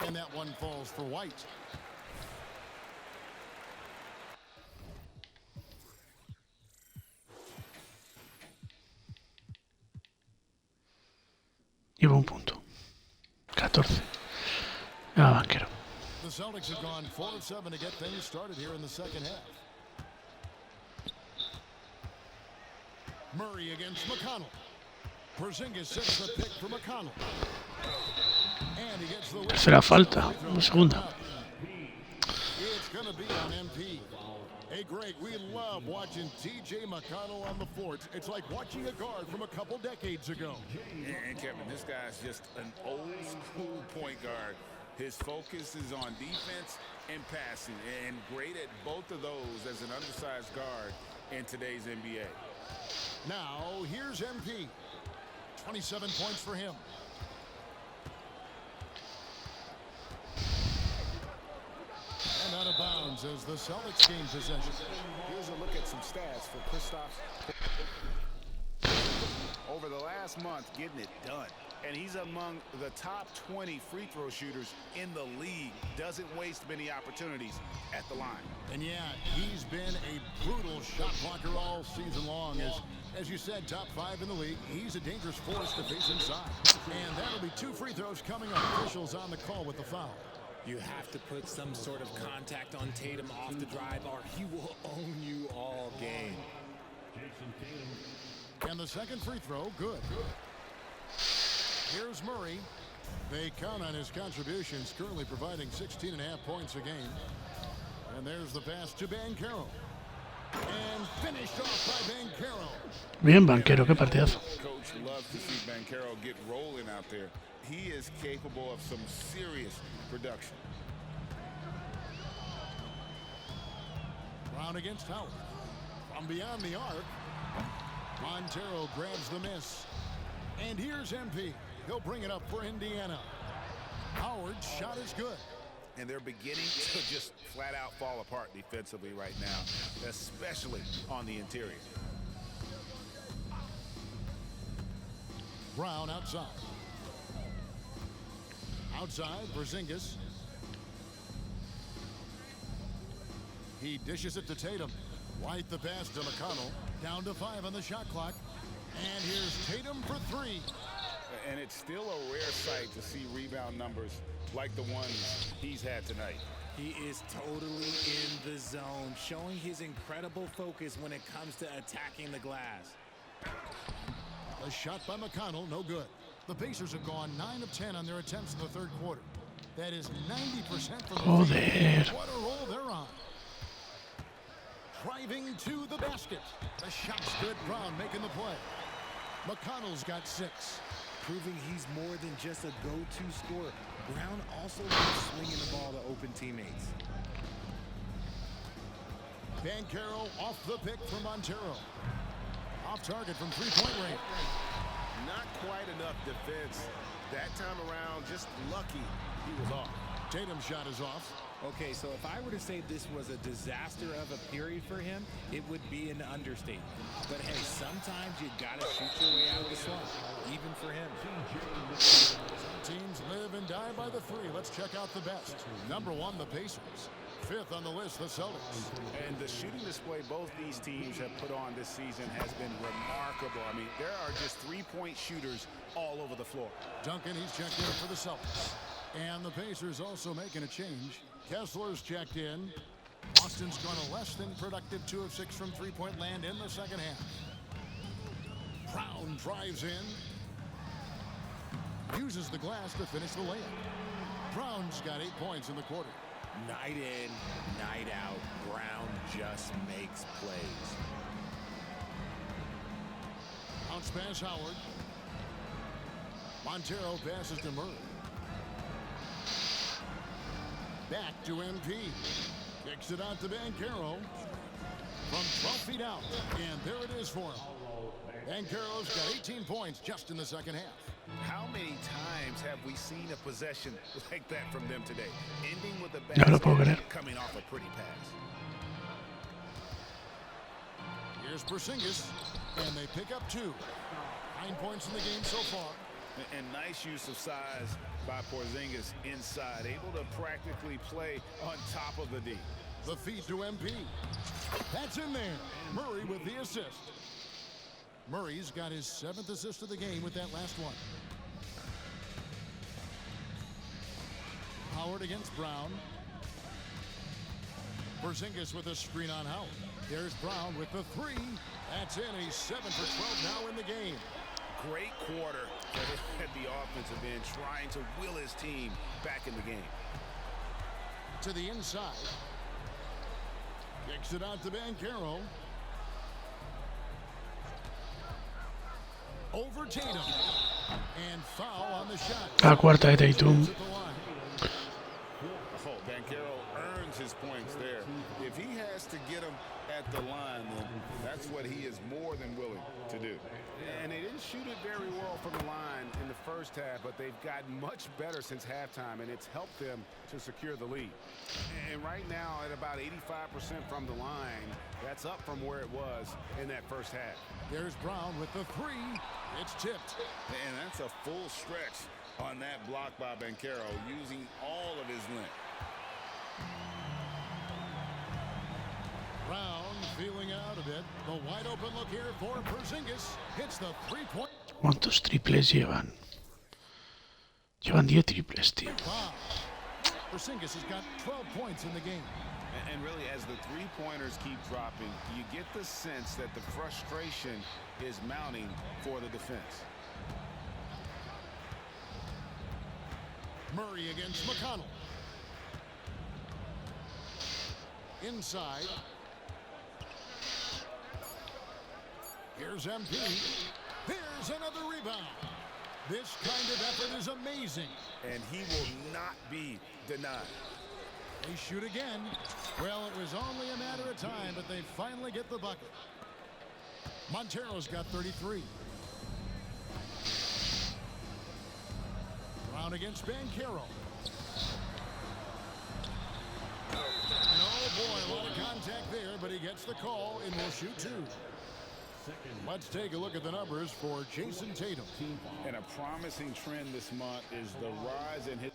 And that one falls for White. Lleva un punto. 14. Ah, Banchero. The Celtics have gone 4 of 7 to get things started here in the second half. Murray against McConnell. Porzingis sets the pick for McConnell. And he gets the win. Tercera falta. Una segunda. It's going to be on MP. Hey, Greg, we love watching T.J. McConnell on the floor. It's like watching a guard from a couple decades ago. And Kevin, this guy's just an old school point guard. His focus is on defense and passing, and great at both of those as an undersized guard in today's NBA. Now, here's MP. 27 points for him. And out of bounds as the Celtics gain possession. Here's a look at some stats for Kristaps. Over the last month, getting it done. And he's among the top 20 free throw shooters in the league. Doesn't waste many opportunities at the line. And yeah, he's been a brutal shot blocker all season long. As you said, top 5 in the league. He's a dangerous force to face inside. And that'll be 2 free throws coming up. Officials on the call with the foul. You have to put some sort of contact on Tatum off the drive, or he will own you all game. And the second free throw, good. Here's Murray. They count on his contributions, currently providing 16.5 points a game. And there's the pass to Banchero. And finished off by Banchero. Bien, Banchero, qué partidazo. Coach loves to see Banchero get rolling out there. He is capable of some serious production. Brown against Howard. From beyond the arc, Montero grabs the miss. And here's MP. He'll bring it up for Indiana. Howard's shot is good. And they're beginning to just flat out fall apart defensively right now, especially on the interior. Brown outside. Outside, Porzingis. He dishes it to Tatum. White the pass to McConnell. Down to 5 on the shot clock. And here's Tatum for 3. And it's still a rare sight to see rebound numbers like the ones he's had tonight. He is totally in the zone, showing his incredible focus when it comes to attacking the glass. A shot by McConnell, no good. The Pacers have gone 9 of 10 on their attempts in the third quarter. That is 90% from the field. What a roll they're on. Driving to the basket. The shot's good. Brown making the play. McConnell's got 6. Proving he's more than just a go-to scorer. Brown also loves swinging the ball to open teammates. Banchero off the pick from Montero. Off target from three-point range. Not quite enough defense. That time around, just lucky he was off. Tatum's shot is off. Okay, so if I were to say this was a disaster of a period for him, it would be an understatement. But hey, sometimes you gotta shoot your way out of the slump, even for him. Some teams live and die by the 3. Let's check out the best. Number 1, the Pacers. 5th on the list, the Celtics. And the shooting display both these teams have put on this season has been remarkable. I mean, there are just 3-point shooters all over the floor. Duncan, he's checked in for the Celtics. And the Pacers also making a change. Kessler's checked in. Boston's gone a less than productive 2 of 6 from three-point land in the second half. Brown drives in. Uses the glass to finish the layup. Brown's got 8 points in the quarter. Night in, night out, Brown just makes plays. Bounce pass Howard. Montero passes to Murray. Back to MP. Kicks it out to Banchero. From 12 feet out. And there it is for him. Banchero's got 18 points just in the second half. How many times have we seen a possession like that from them today? Ending with a basket, coming off a pretty pass. Here's Porzingis. And they pick up 2. 9 points in the game so far. And nice use of size by Porzingis inside, able to practically play on top of the D. The feed to MP. That's in there. Murray with the assist. Murray's got his 7th assist of the game with that last one. Howard against Brown. Porzingis with a screen on Howard. There's Brown with the 3. That's in. He's 7 for 12 now in the game. Great quarter at the offensive end, trying to will his team back in the game. To the inside. Kicks it out to Banchero. Over Tatum. And foul on the shot. La cuarta de Tatum. Oh, Banchero earns his points there. If he has to get them at the line, then that's what he is more than willing to do. And they didn't shoot it very well from the line in the first half, but they've gotten much better since halftime, and it's helped them to secure the lead. And right now, at about 85% from the line, that's up from where it was in that first half. There's Brown with the 3. It's tipped. And that's a full stretch on that block by Banchero, using all of his length. Brown feeling out a bit. The wide open look here for Porzingis. Hits the 3-point. ¿Cuántos triples llevan? Llevan 10 triples, tío. Porzingis has got 12 points in the game. And really, as the three-pointers keep dropping, you get the sense that the frustration is mounting for the defense. Murray against McConnell. Inside. Here's MP. Here's another rebound. This kind of effort is amazing. And he will not be denied. They shoot again. Well, it was only a matter of time, but they finally get the bucket. Montero's got 33. against Bankero. And oh boy, a lot of contact there, but he gets the call and will shoot two. Let's take a look at the numbers for Jason Tatum. And a promising trend this month is the rise in his...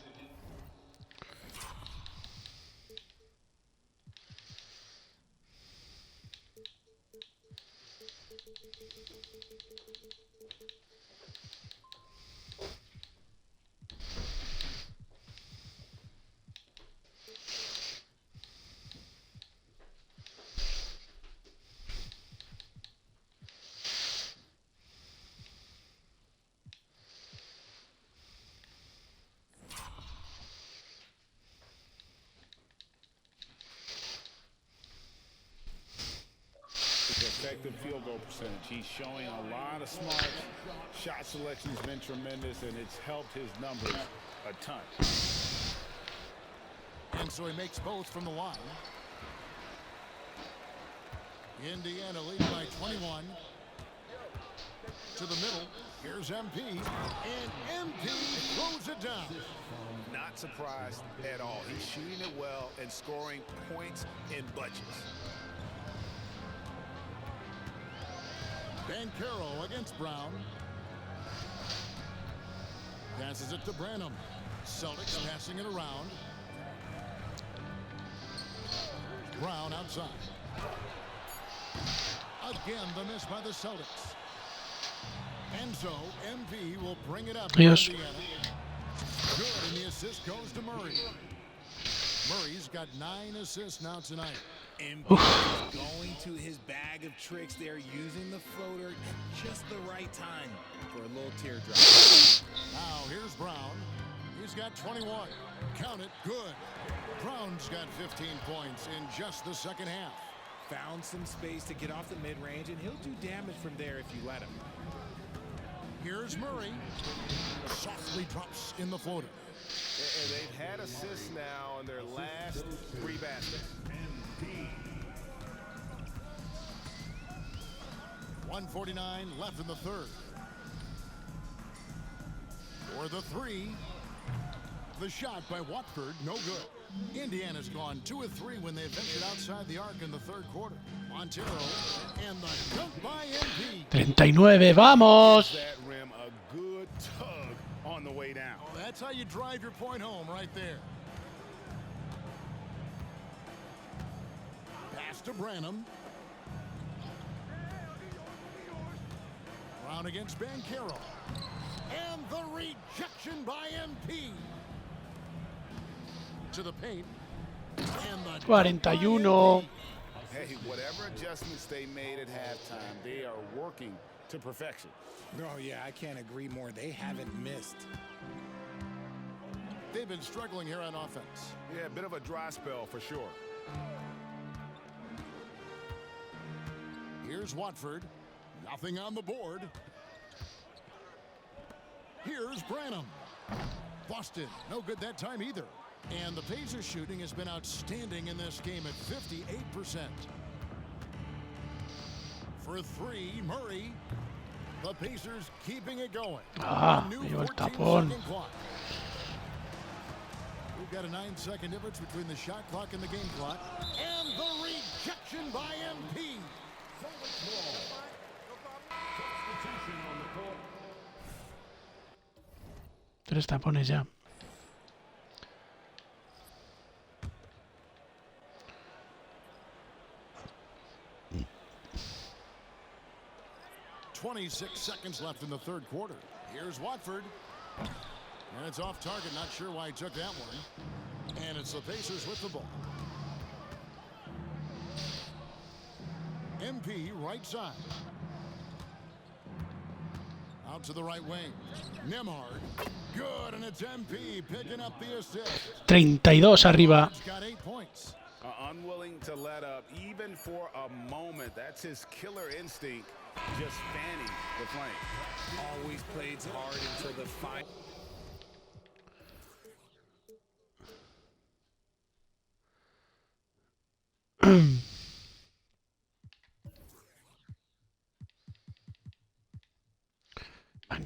effective field goal percentage. He's showing a lot of smarts. Shot selection's been tremendous, and it's helped his numbers a ton. And so he makes both from the line. Indiana leading by 21. To the middle. Here's MP. And MP throws it down. Not surprised at all. He's shooting it well and scoring points in bunches. Bankero against Brown. Passes it to Branham. Celtics passing it around. Brown outside. Again, the miss by the Celtics. And so, MP will bring it up. Yes. Indiana. Good, and the assist goes to Murray. Murray's got 9 assists now tonight. And going to his bag of tricks there, using the floater at just the right time for a little teardrop. Now here's Brown. He's got 21. Count it, good. Brown's got 15 points in just the second half. Found some space to get off the mid-range, and he'll do damage from there if you let him. Here's Murray. Softly drops in the floater. And they've had assists now on their last 3 baskets. 1:49 left in the third. For the 3. The shot by Watford, no good. Indiana's gone 2 of 3 when they ventured outside the arc in the third quarter. Montero and the dunk by MP. 39, vamos. That rim a good tug on the way down. Oh, that's how you drive your point home right there. Pass to Branham. Brown against Bankero. And the rejection by MP. To the paint. And the 41. Hey, whatever adjustments they made at halftime, they are working to perfection. Oh, yeah, I can't agree more. They haven't missed. They've been struggling here on offense. Yeah, a bit of a dry spell for sure. Here's Watford. Nothing on the board. Here's Branham. Boston, no good that time either. And the Pacers shooting has been outstanding in this game at 58%. For 3, Murray. The Pacers keeping it going. Ah, me llevo el tapón. We've got a 9-second difference between the shot clock and the game clock. And the rejection by MP. 3 tapones ya. .26 seconds left in the third quarter. Here's Watford. And it's off target. Not sure why he took that one. And it's the Pacers with the ball. MP right side. Out to the right wing. Nemhard. Good, and it's MP picking up the assist. 32 arriba. He's got 8 points. Unwilling to let up even for a moment. That's his killer instinct. Just fanning the flame. Always plays hard until the final.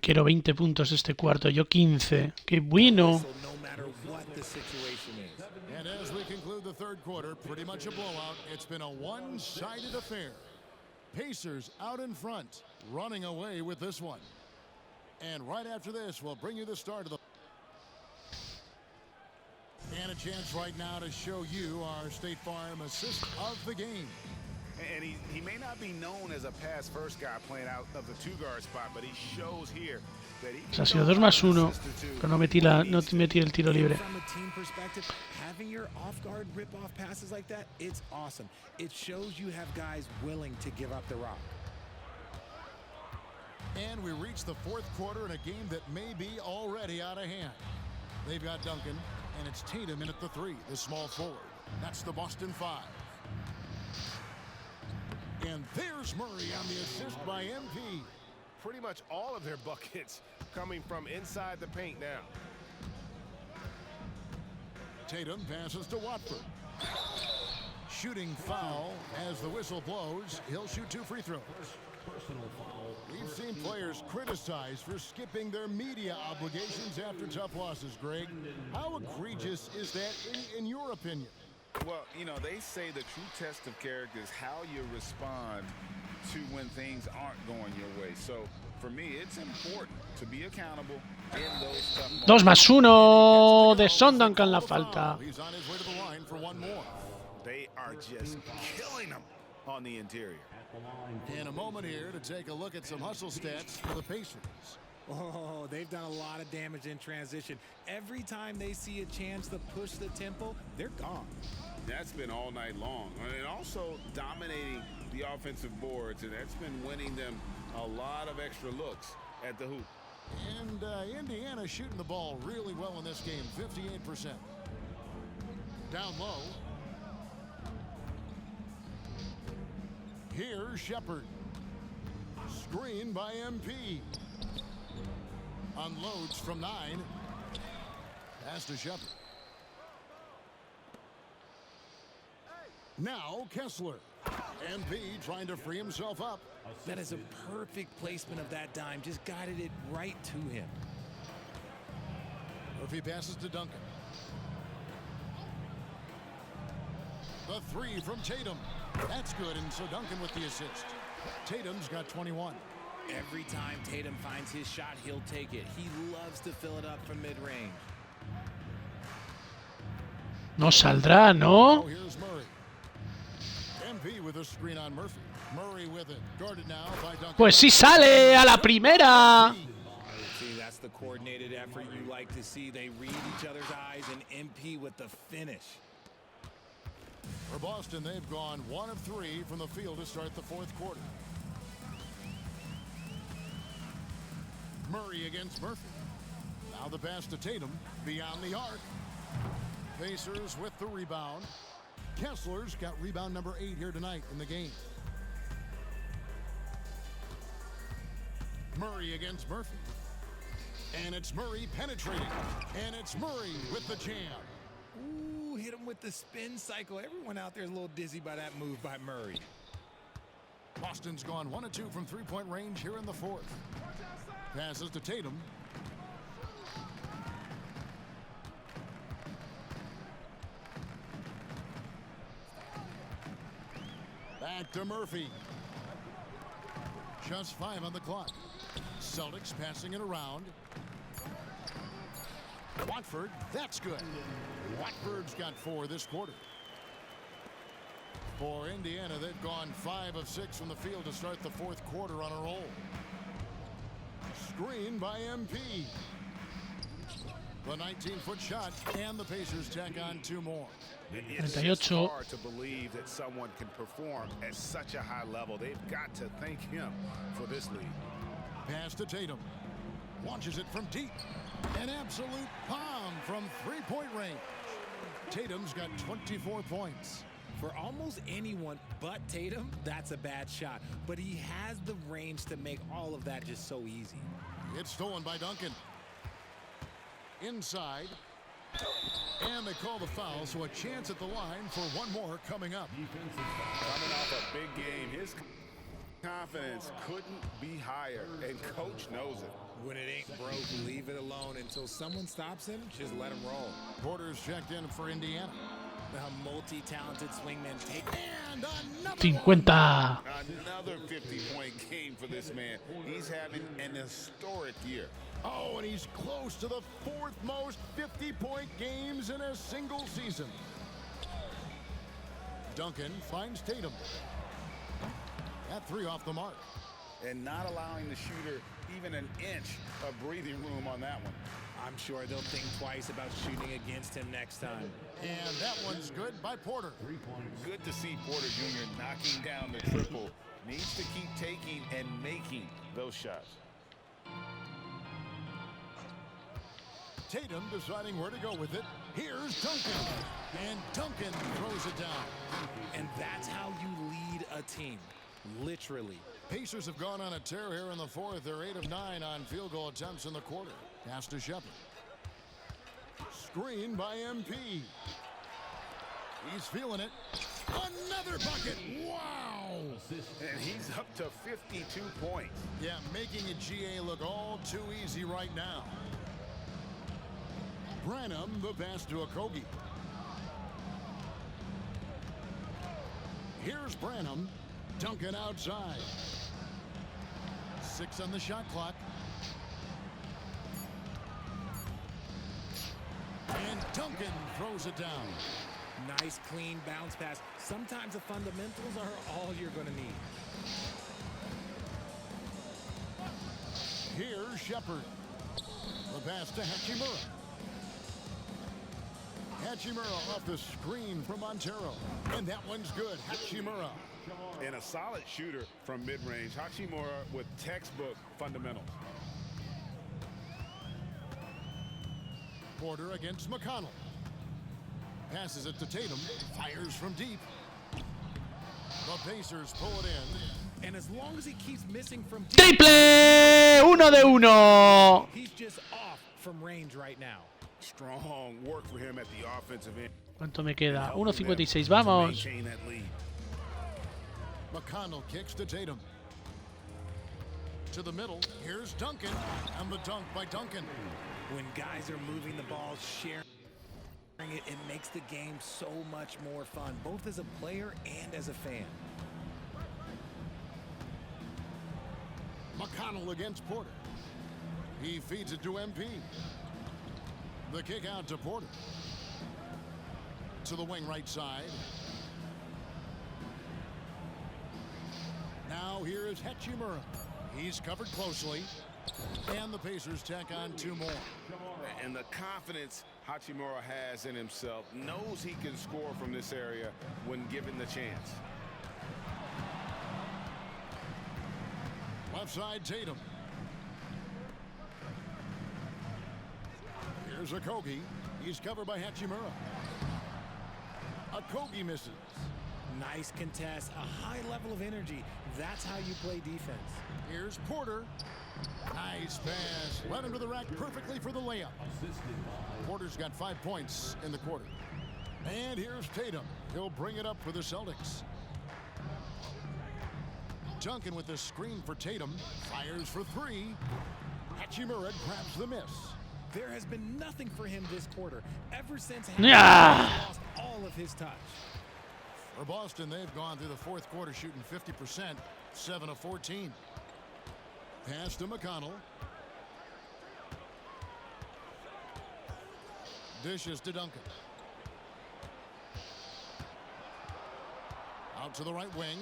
quiero 20 puntos este cuarto, yo 15. ¡Qué bueno! And as we conclude the third quarter, pretty much a blowout. It's been a one-sided affair. Pacers out in front, running away with this one. And right after this, we'll bring you the start of the... And a chance right now to show you our State Farm assist of the game. And he may not be known as a pass-first guy playing out of the two-guard spot, but he shows here that he O sea, ha sido 2+1, pero no metí el tiro libre. From a team perspective, having your off-guard rip-off passes like that, it's awesome. It shows you have guys willing to give up the rock. And we reach the fourth quarter in a game that may be already out of hand. They've got Duncan, and it's Tatum in at the 3, the small forward. That's the Boston 5. And there's Murray on the assist by MP. pretty much all of their buckets coming from inside the paint now. Tatum passes to Watford. Shooting foul as the whistle blows. He'll shoot 2 free throws. We've seen players criticized for skipping their media obligations after tough losses, Greg. How egregious is that in your opinion? Well, you know, they say the true test of character is how you respond to when things aren't going your way. So, for me, it's important to be accountable in those tough moments. 2+1 de Sondan la falta. He's on his way to the line for one more. They are just killing them on the interior. In a moment here to take a look at some hustle stats for the Pacers. Oh, they've done a lot of damage in transition. Every time they see a chance to push the tempo, they're gone. That's been all night long. And also dominating the offensive boards, and that's been winning them a lot of extra looks at the hoop. And Indiana shooting the ball really well in this game, 58%. Down low. Here's Shepard. Screen by MP. Unloads from 9. Pass to Shepard. Now Kessler. MP trying to free himself up. That is a perfect placement of that dime. Just guided it right to him. Murphy passes to Duncan. The 3 from Tatum. That's good, and so Duncan with the assist. Tatum's got 21. Every time Tatum finds his shot, he'll take it. He loves to fill it up from mid-range. No saldrá, ¿no? Oh, here's Murray. MP with a screen on Murphy. Murray with it. Guarded now by Duncan. Pues sí sale a la primera. See, that's the coordinated effort you like to see. They read each other's eyes, and MP with the finish. For Boston, they've gone 1 of 3 from the field to start the fourth quarter. Murray against Murphy. Now the pass to Tatum beyond the arc. Pacers with the rebound. Kessler's got rebound number 8 here tonight in the game. Murray against Murphy. And it's Murray penetrating. And it's Murray with the jam. Ooh, hit him with the spin cycle. Everyone out there is a little dizzy by that move by Murray. Boston's gone 1 of 2 from three-point range here in the fourth. Passes to Tatum. Back to Murphy. Just 5 on the clock. Celtics passing it around. Watford, that's good. Watford's got 4 this quarter. For Indiana, they've gone 5 of 6 from the field to start the fourth quarter on a roll. Screen by MP. The 19-foot shot, and the Pacers tack on 2 more. It's just hard to believe that someone can perform at such a high level. They've got to thank him for this lead. Pass to Tatum. Launches it from deep. An absolute bomb from three-point range. Tatum's got 24 points. For almost anyone but Tatum, that's a bad shot. But he has the range to make all of that just so easy. It's stolen by Duncan. Inside. And they call the foul, so a chance at the line for one more coming up. Coming off a big game. confidence couldn't be higher, and coach knows it. When it ain't broke, leave it alone until someone stops him. Just let him roll. Porter's checked in for Indiana. The multi-talented swingman take And another 50. Another 50-point game for this man. He's having an historic year. Oh, and he's close to the 4th most 50-point games in a single season. Duncan finds Tatum. That 3 off the mark. And not allowing the shooter even an inch of breathing room on that one. I'm sure they'll think twice about shooting against him next time. And that one's good by Porter. Good to see Porter Jr. knocking down the triple. Needs to keep taking and making those shots. Tatum deciding where to go with it. Here's Duncan. And Duncan throws it down. And that's how you lead a team. Literally. Pacers have gone on a tear here in the 4th. They're 8 of 9 on field goal attempts in the quarter. Pass to Shepard. Screen by MP. He's feeling it. Another bucket. Wow. And he's up to 52 points. Yeah, making a GA look all too easy right now. Branham, the pass to Okogie. Here's Branham. Duncan outside. 6 on the shot clock. And Duncan throws it down. Nice, clean bounce pass. Sometimes the fundamentals are all you're going to need. Here's Shepard. The pass to Hachimura. Hachimura off the screen from Montero. And that one's good. Hachimura. And a solid shooter from mid-range. Hachimura with textbook fundamentals. Porter against McConnell. Passes it to Tatum. Fires from deep. The Pacers pull it in. And as long as he keeps missing from deep, Triple 1 de 1. he's just off from range right now. Strong work for him at the offensive end. ¿Cuánto me queda? 1.56. Vamos. Maintain that lead. McConnell kicks to Tatum. To the middle. Here's Duncan. And the dunk by Duncan. When guys are moving the ball, sharing it, it makes the game so much more fun, both as a player and as a fan. McConnell against Porter. He feeds it to MP. The kick out to Porter. To the wing right side. Now here is Hachimura. He's covered closely. And the Pacers tack on 2 more. And the confidence Hachimura has in himself, knows he can score from this area when given the chance. Left side Tatum. Here's Okogie. He's covered by Hachimura. Okogie misses. Nice contest, a high level of energy. That's how you play defense. Here's Porter. Nice pass. Led him to the rack perfectly for the layup. Porter's got 5 points in the quarter. And here's Tatum. He'll bring it up for the Celtics. Duncan with the screen for Tatum. Fires for 3. Hachimura grabs the miss. There has been nothing for him this quarter, ever since Yeah. he lost all of his touch. For Boston, they've gone through the 4th quarter shooting 50%, 7 of 14. Pass to McConnell. Dishes to Duncan. Out to the right wing.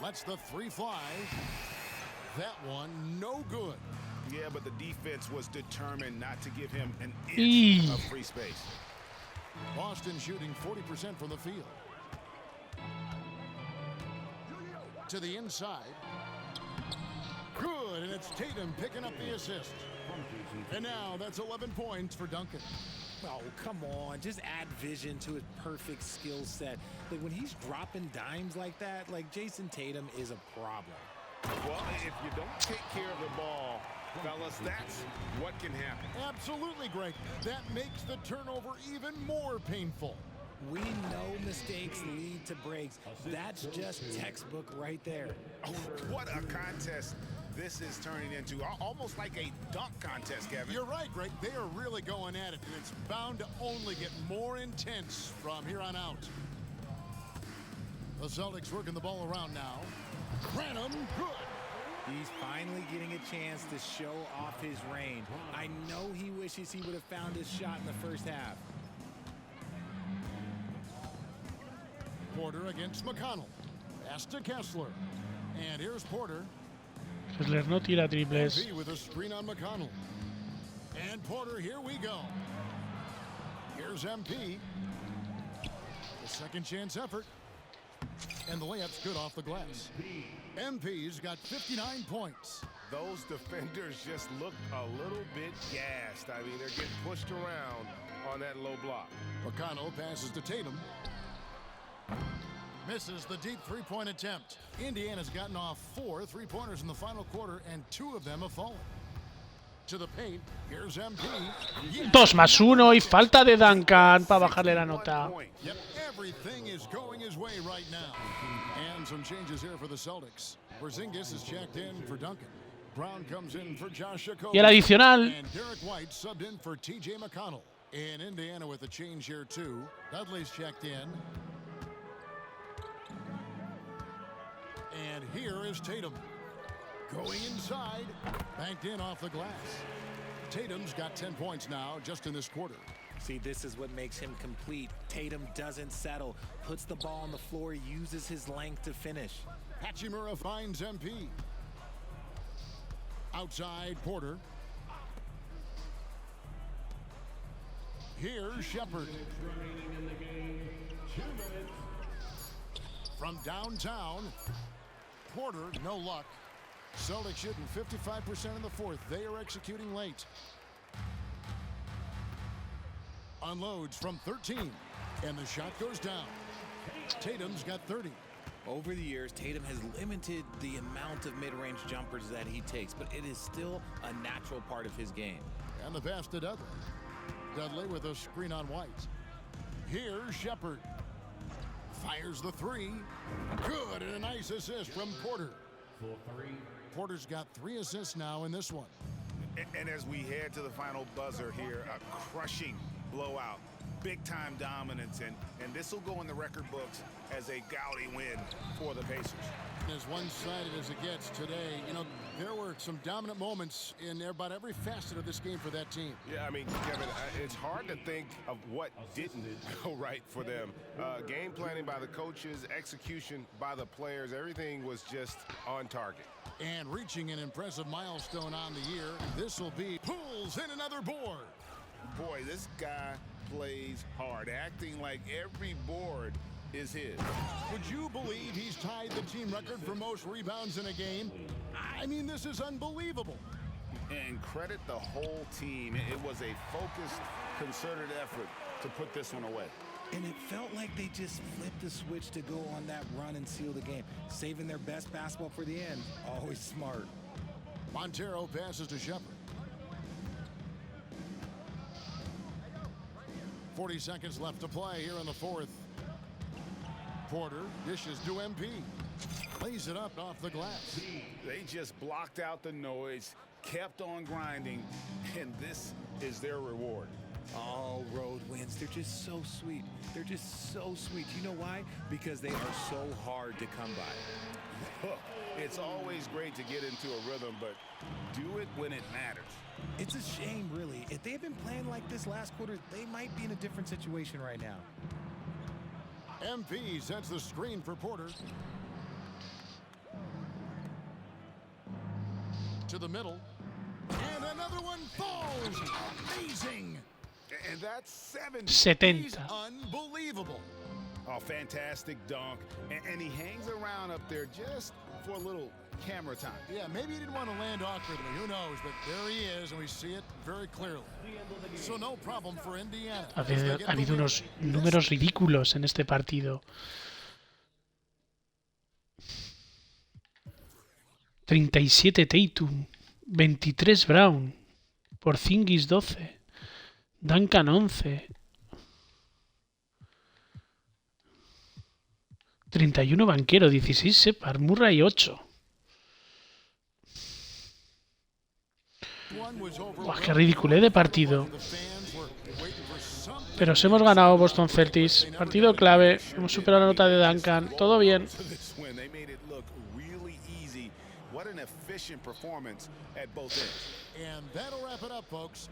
Lets the 3 fly. That one no good. Yeah, but the defense was determined not to give him an inch of free space. Boston shooting 40% from the field. To the inside. Good, and it's Tatum picking up the assist. And now that's 11 points for Duncan. Oh, come on. Just add vision to his perfect skill set. Like, when he's dropping dimes like that, like, Jason Tatum is a problem. Well, if you don't take care of the ball, fellas, that's what can happen. Absolutely, Greg. That makes the turnover even more painful. We know mistakes lead to breaks. That's just textbook right there. Oh, what a contest this is turning into. Almost like a dunk contest, Kevin. You're right, Greg. They are really going at it, and it's bound to only get more intense from here on out. The Celtics working the ball around now. Branham, good. He's finally getting a chance to show off his range. I know he wishes he would have found his shot in the first half. Porter against McConnell. Pass to Kessler. And here's Porter. Kessler no tira triples. MP with a screen on McConnell. And Porter, here we go. Here's MP. The second chance effort. And the layup's good off the glass. MP's got 59 points. Those defenders just look a little bit gassed. I mean, they're getting pushed around on that low block. McConnell passes to Tatum. Misses the deep three-point attempt. Indiana's gotten off 4 three-pointers in the final quarter, and 2 of them have fallen. To the paint, here's MP. Yes. 2+1 y falta de Duncan para bajarle la nota. Yep, everything is going his way right now. And some changes here for the Celtics. Porzingis is checked in for Duncan. Brown comes in for Josh Okogie. Y el adicional. And Derek White subbed in for TJ McConnell. In Indiana with a change here too. Dudley's checked in. And here is Tatum. Going inside. Banked in off the glass. Tatum's got 10 points now just in this quarter. See, this is what makes him complete. Tatum doesn't settle. Puts the ball on the floor, uses his length to finish. Hachimura finds MP. Outside Porter. Here's Shepard. From downtown, Porter, no luck. Celtics shooting 55% in the fourth. They are executing late. Unloads from 13, and the shot goes down. Tatum's got 30. Over the years, Tatum has limited the amount of mid-range jumpers that he takes, but it is still a natural part of his game. And the pass to Dudley. Dudley with a screen on White. Here's Shepard. Fires the three. Good, and a nice assist from Porter. Porter's got 3 assists now in this one. And as we head to the final buzzer here, a crushing blowout, big-time dominance, and this will go in the record books as a gaudy win for the Pacers. As one-sided as it gets today, you know, there were some dominant moments in about every facet of this game for that team. Yeah, I mean, Kevin, it's hard to think of what didn't go right for them. Game planning by the coaches, execution by the players, everything was just on target. And reaching an impressive milestone on the year, this will be pulls in another board. Boy, this guy plays hard, acting like every board is his. Would you believe he's tied the team record for most rebounds in a game? I mean, this is unbelievable. And credit the whole team. It was a focused, concerted effort to put this one away. And it felt like they just flipped the switch to go on that run and seal the game, saving their best basketball for the end. Always smart. Montero passes to Shepard. 40 seconds left to play here in the fourth. Porter dishes to MP. Lays it up off the glass. They just blocked out the noise, kept on grinding, and this is their reward. Oh, road wins. They're just so sweet. They're just so sweet. You know why? Because they are so hard to come by. Look, it's always great to get into a rhythm, but do it when it matters. It's a shame, really. If they had been playing like this last quarter, they might be in a different situation right now. MP sets the screen for Porter. To the middle. And another one falls. Amazing. And that's 70. He's unbelievable. Oh, fantastic dunk. And he hangs around up there just for a little camera time. Yeah, maybe he didn't want to land awkwardly. Who knows? But there he is, and we see it very clearly. So no problem for Indiana. Ha habido unos números ridículos en este partido. 37 Tatum, 23 Brown, Porzingis 12, Duncan 11. 31 Banquero, 16 Separ, Murray 8. Buah, qué ridículo de partido. Pero os hemos ganado Boston Celtics. Partido clave. Hemos superado la nota de Duncan. Todo bien. And that'll wrap it up, folks.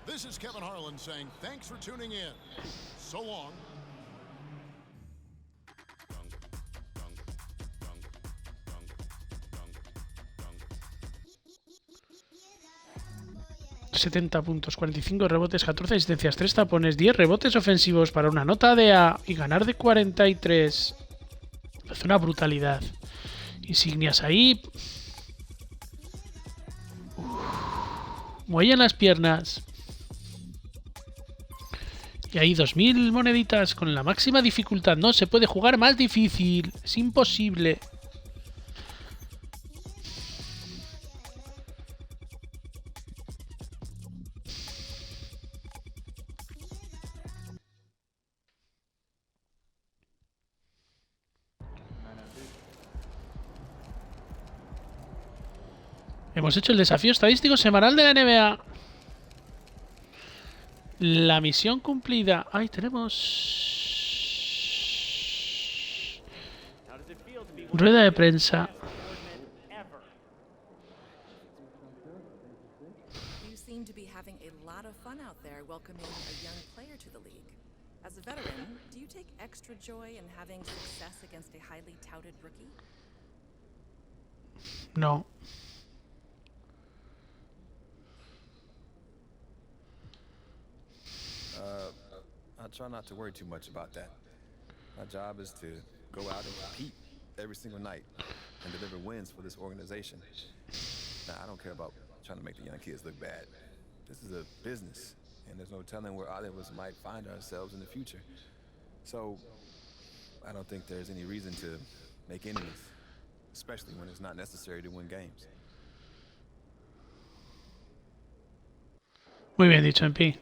This is Kevin Harlan saying thanks for tuning in. So long. ...70 puntos, 45 rebotes, 14 asistencias, 3 tapones, 10 rebotes ofensivos para una nota de A y ganar de 43. Es una brutalidad. Insignias ahí. Muelle en las piernas. Y ahí 2000 moneditas con la máxima dificultad. No se puede jugar más difícil. Es imposible. Hemos hecho el desafío estadístico semanal de la NBA. La misión cumplida. Ahí tenemos rueda de prensa. You seem to be having a lot of fun out there welcoming a young player to the league. As a veteran, do you take extra joy in having success against a highly touted rookie? No. I try not to worry too much about that. My job is to go out and compete every single night and deliver wins for this organization. Now, I don't care about trying to make the young kids look bad. This is a business, and there's no telling where either of us might find ourselves in the future. So, I don't think there's any reason to make enemies, especially when it's not necessary to win games. Muy bien dicho, MP.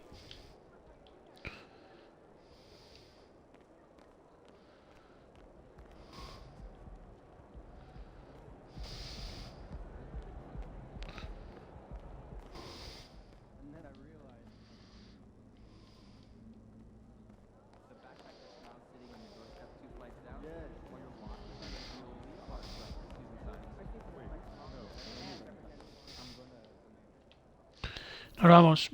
Ahora vamos.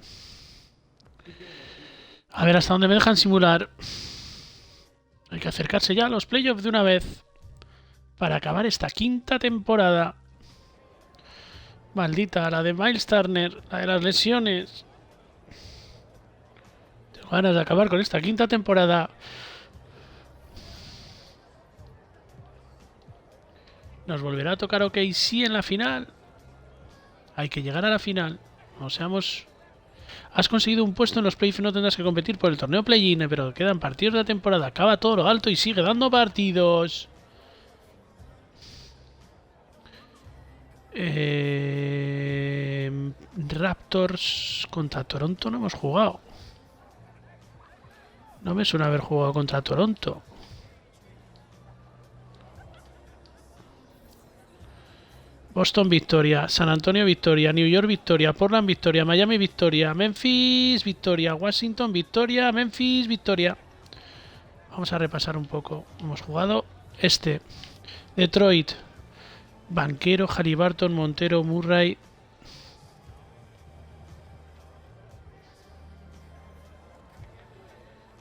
A ver hasta dónde me dejan simular. Hay que acercarse ya a los playoffs de una vez. Para acabar esta quinta temporada. Maldita, la de Miles Turner. La de las lesiones. Tengo ganas de acabar con esta quinta temporada. Nos volverá a tocar OKC en la final. Hay que llegar a la final. No seamos... Has conseguido un puesto en los playoffs y no tendrás que competir por el torneo play-in, pero quedan partidos de la temporada. Acaba todo lo alto y sigue dando partidos. Raptors contra Toronto no hemos jugado. No me suena haber jugado contra Toronto. Boston victoria, San Antonio victoria, New York victoria, Portland victoria, Miami victoria, Memphis victoria, Washington victoria, Memphis victoria. Vamos a repasar un poco. Hemos jugado Detroit, Banquero, Haliburton, Montero, Murray.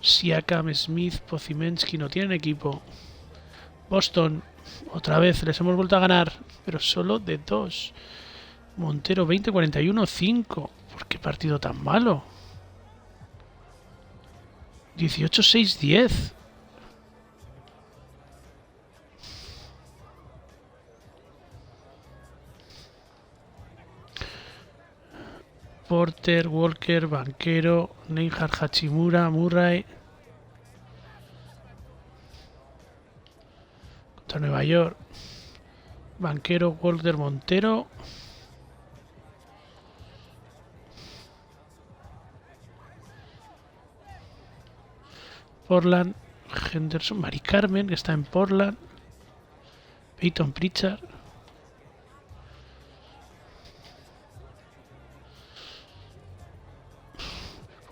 Siakam, Smith, Pozimensky no tienen equipo. Boston, otra vez les hemos vuelto a ganar, pero solo de 2. Montero 20-41-5. ¿Por qué partido tan malo? 18-6-10. Porter, Walker, Banquero, Neinhard, Hachimura, Murray. Contra Nueva York. Banquero, Walker, Montero. Portland, Henderson, Mari Carmen, que está en Portland. Peyton Pritchard.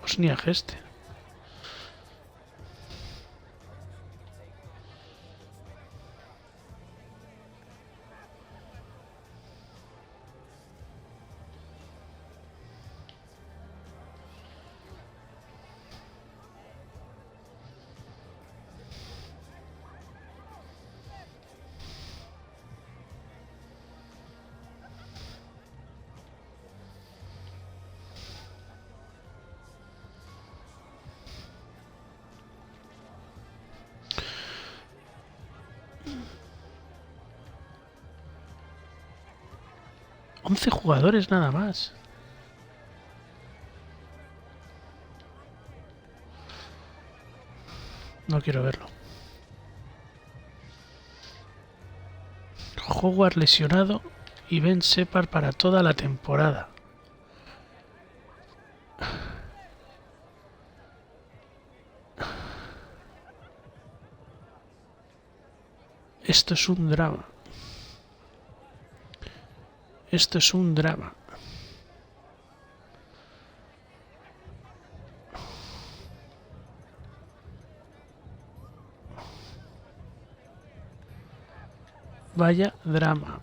Bosniak este. Once jugadores nada más. No quiero verlo. Howard lesionado y Ben Shepard para toda la temporada. Esto es un drama. Esto es un drama. Vaya drama.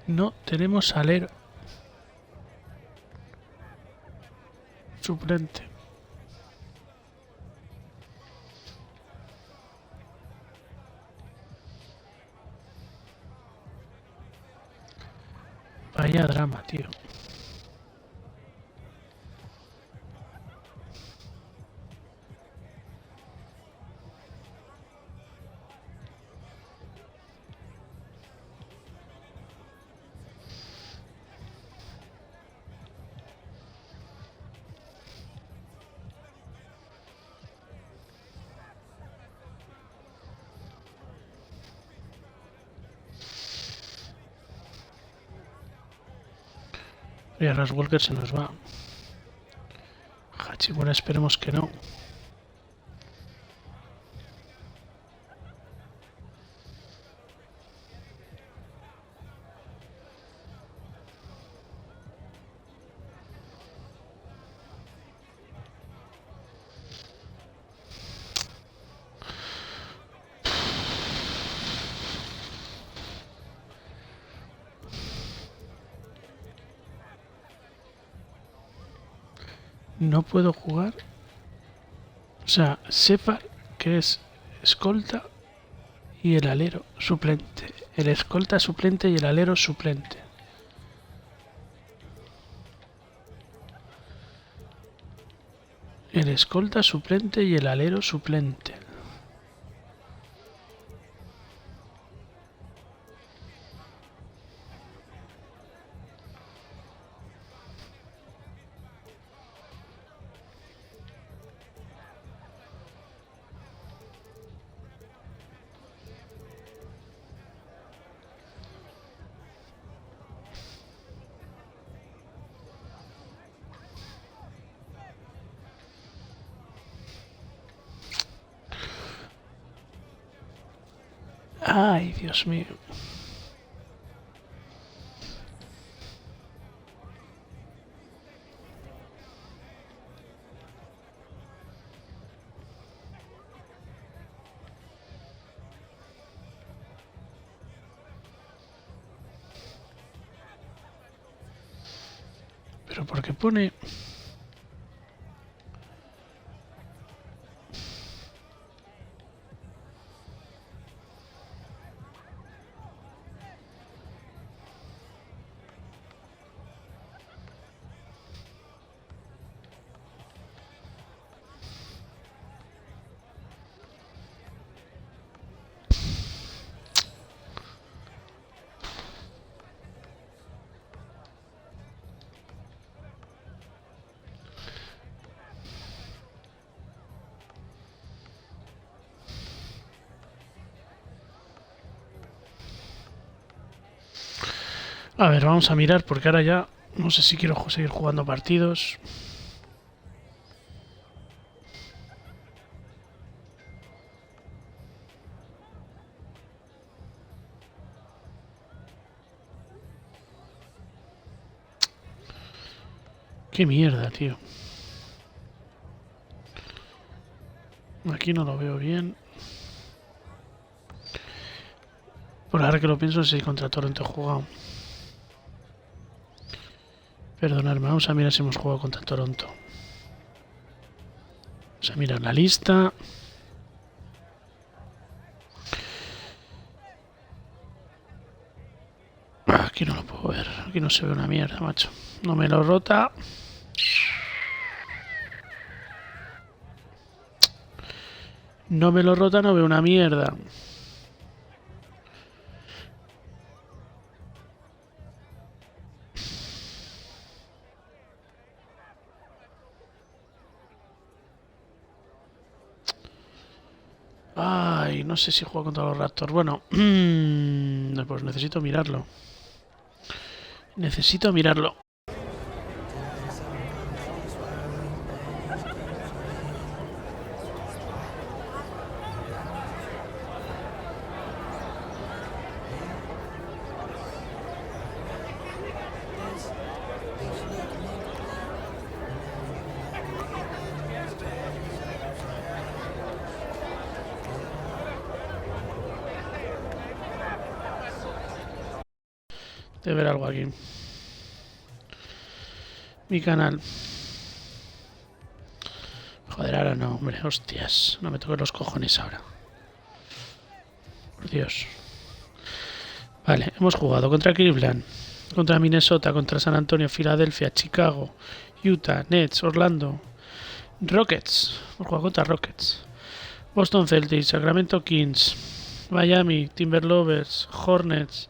No tenemos alero. Suplente. Vaya drama, tío. Y a Ras Walker se nos va. Hachimura esperemos que no. No puedo jugar. O sea, sepa que es escolta y el alero suplente. El escolta suplente y el alero suplente. El escolta suplente y el alero suplente. Ay, Dios mío. Pero ¿por qué pone? A ver, vamos a mirar porque ahora ya no sé si quiero seguir jugando partidos. Qué mierda, tío. Aquí no lo veo bien. Por ahora que lo pienso, si contra Toronto he jugado. Perdonadme, vamos a mirar si hemos jugado contra Toronto. Vamos a mirar la lista. Aquí no lo puedo ver. Aquí no se ve una mierda, macho. No me lo rota. No me lo rota, no veo una mierda. Ay, no sé si juego contra los Raptors. Bueno, pues necesito mirarlo. Necesito mirarlo. Debe ver algo aquí. Mi canal. Joder, ahora no, hombre, hostias. No me toques los cojones ahora. Por Dios. Vale, hemos jugado contra Cleveland, contra Minnesota, contra San Antonio, Filadelfia, Chicago, Utah, Nets, Orlando, Rockets. Hemos jugado contra Rockets. Boston Celtics, Sacramento Kings, Miami, Timberlovers, Hornets,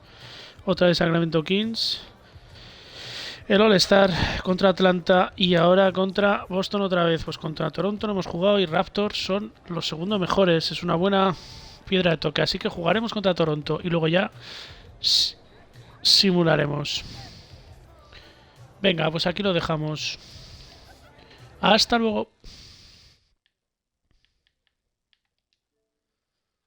otra vez Sacramento Kings, el All-Star contra Atlanta y ahora contra Boston otra vez. Pues contra Toronto no hemos jugado y Raptors son los segundos mejores. Es una buena piedra de toque, así que jugaremos contra Toronto y luego ya simularemos. Venga, pues aquí lo dejamos. Hasta luego.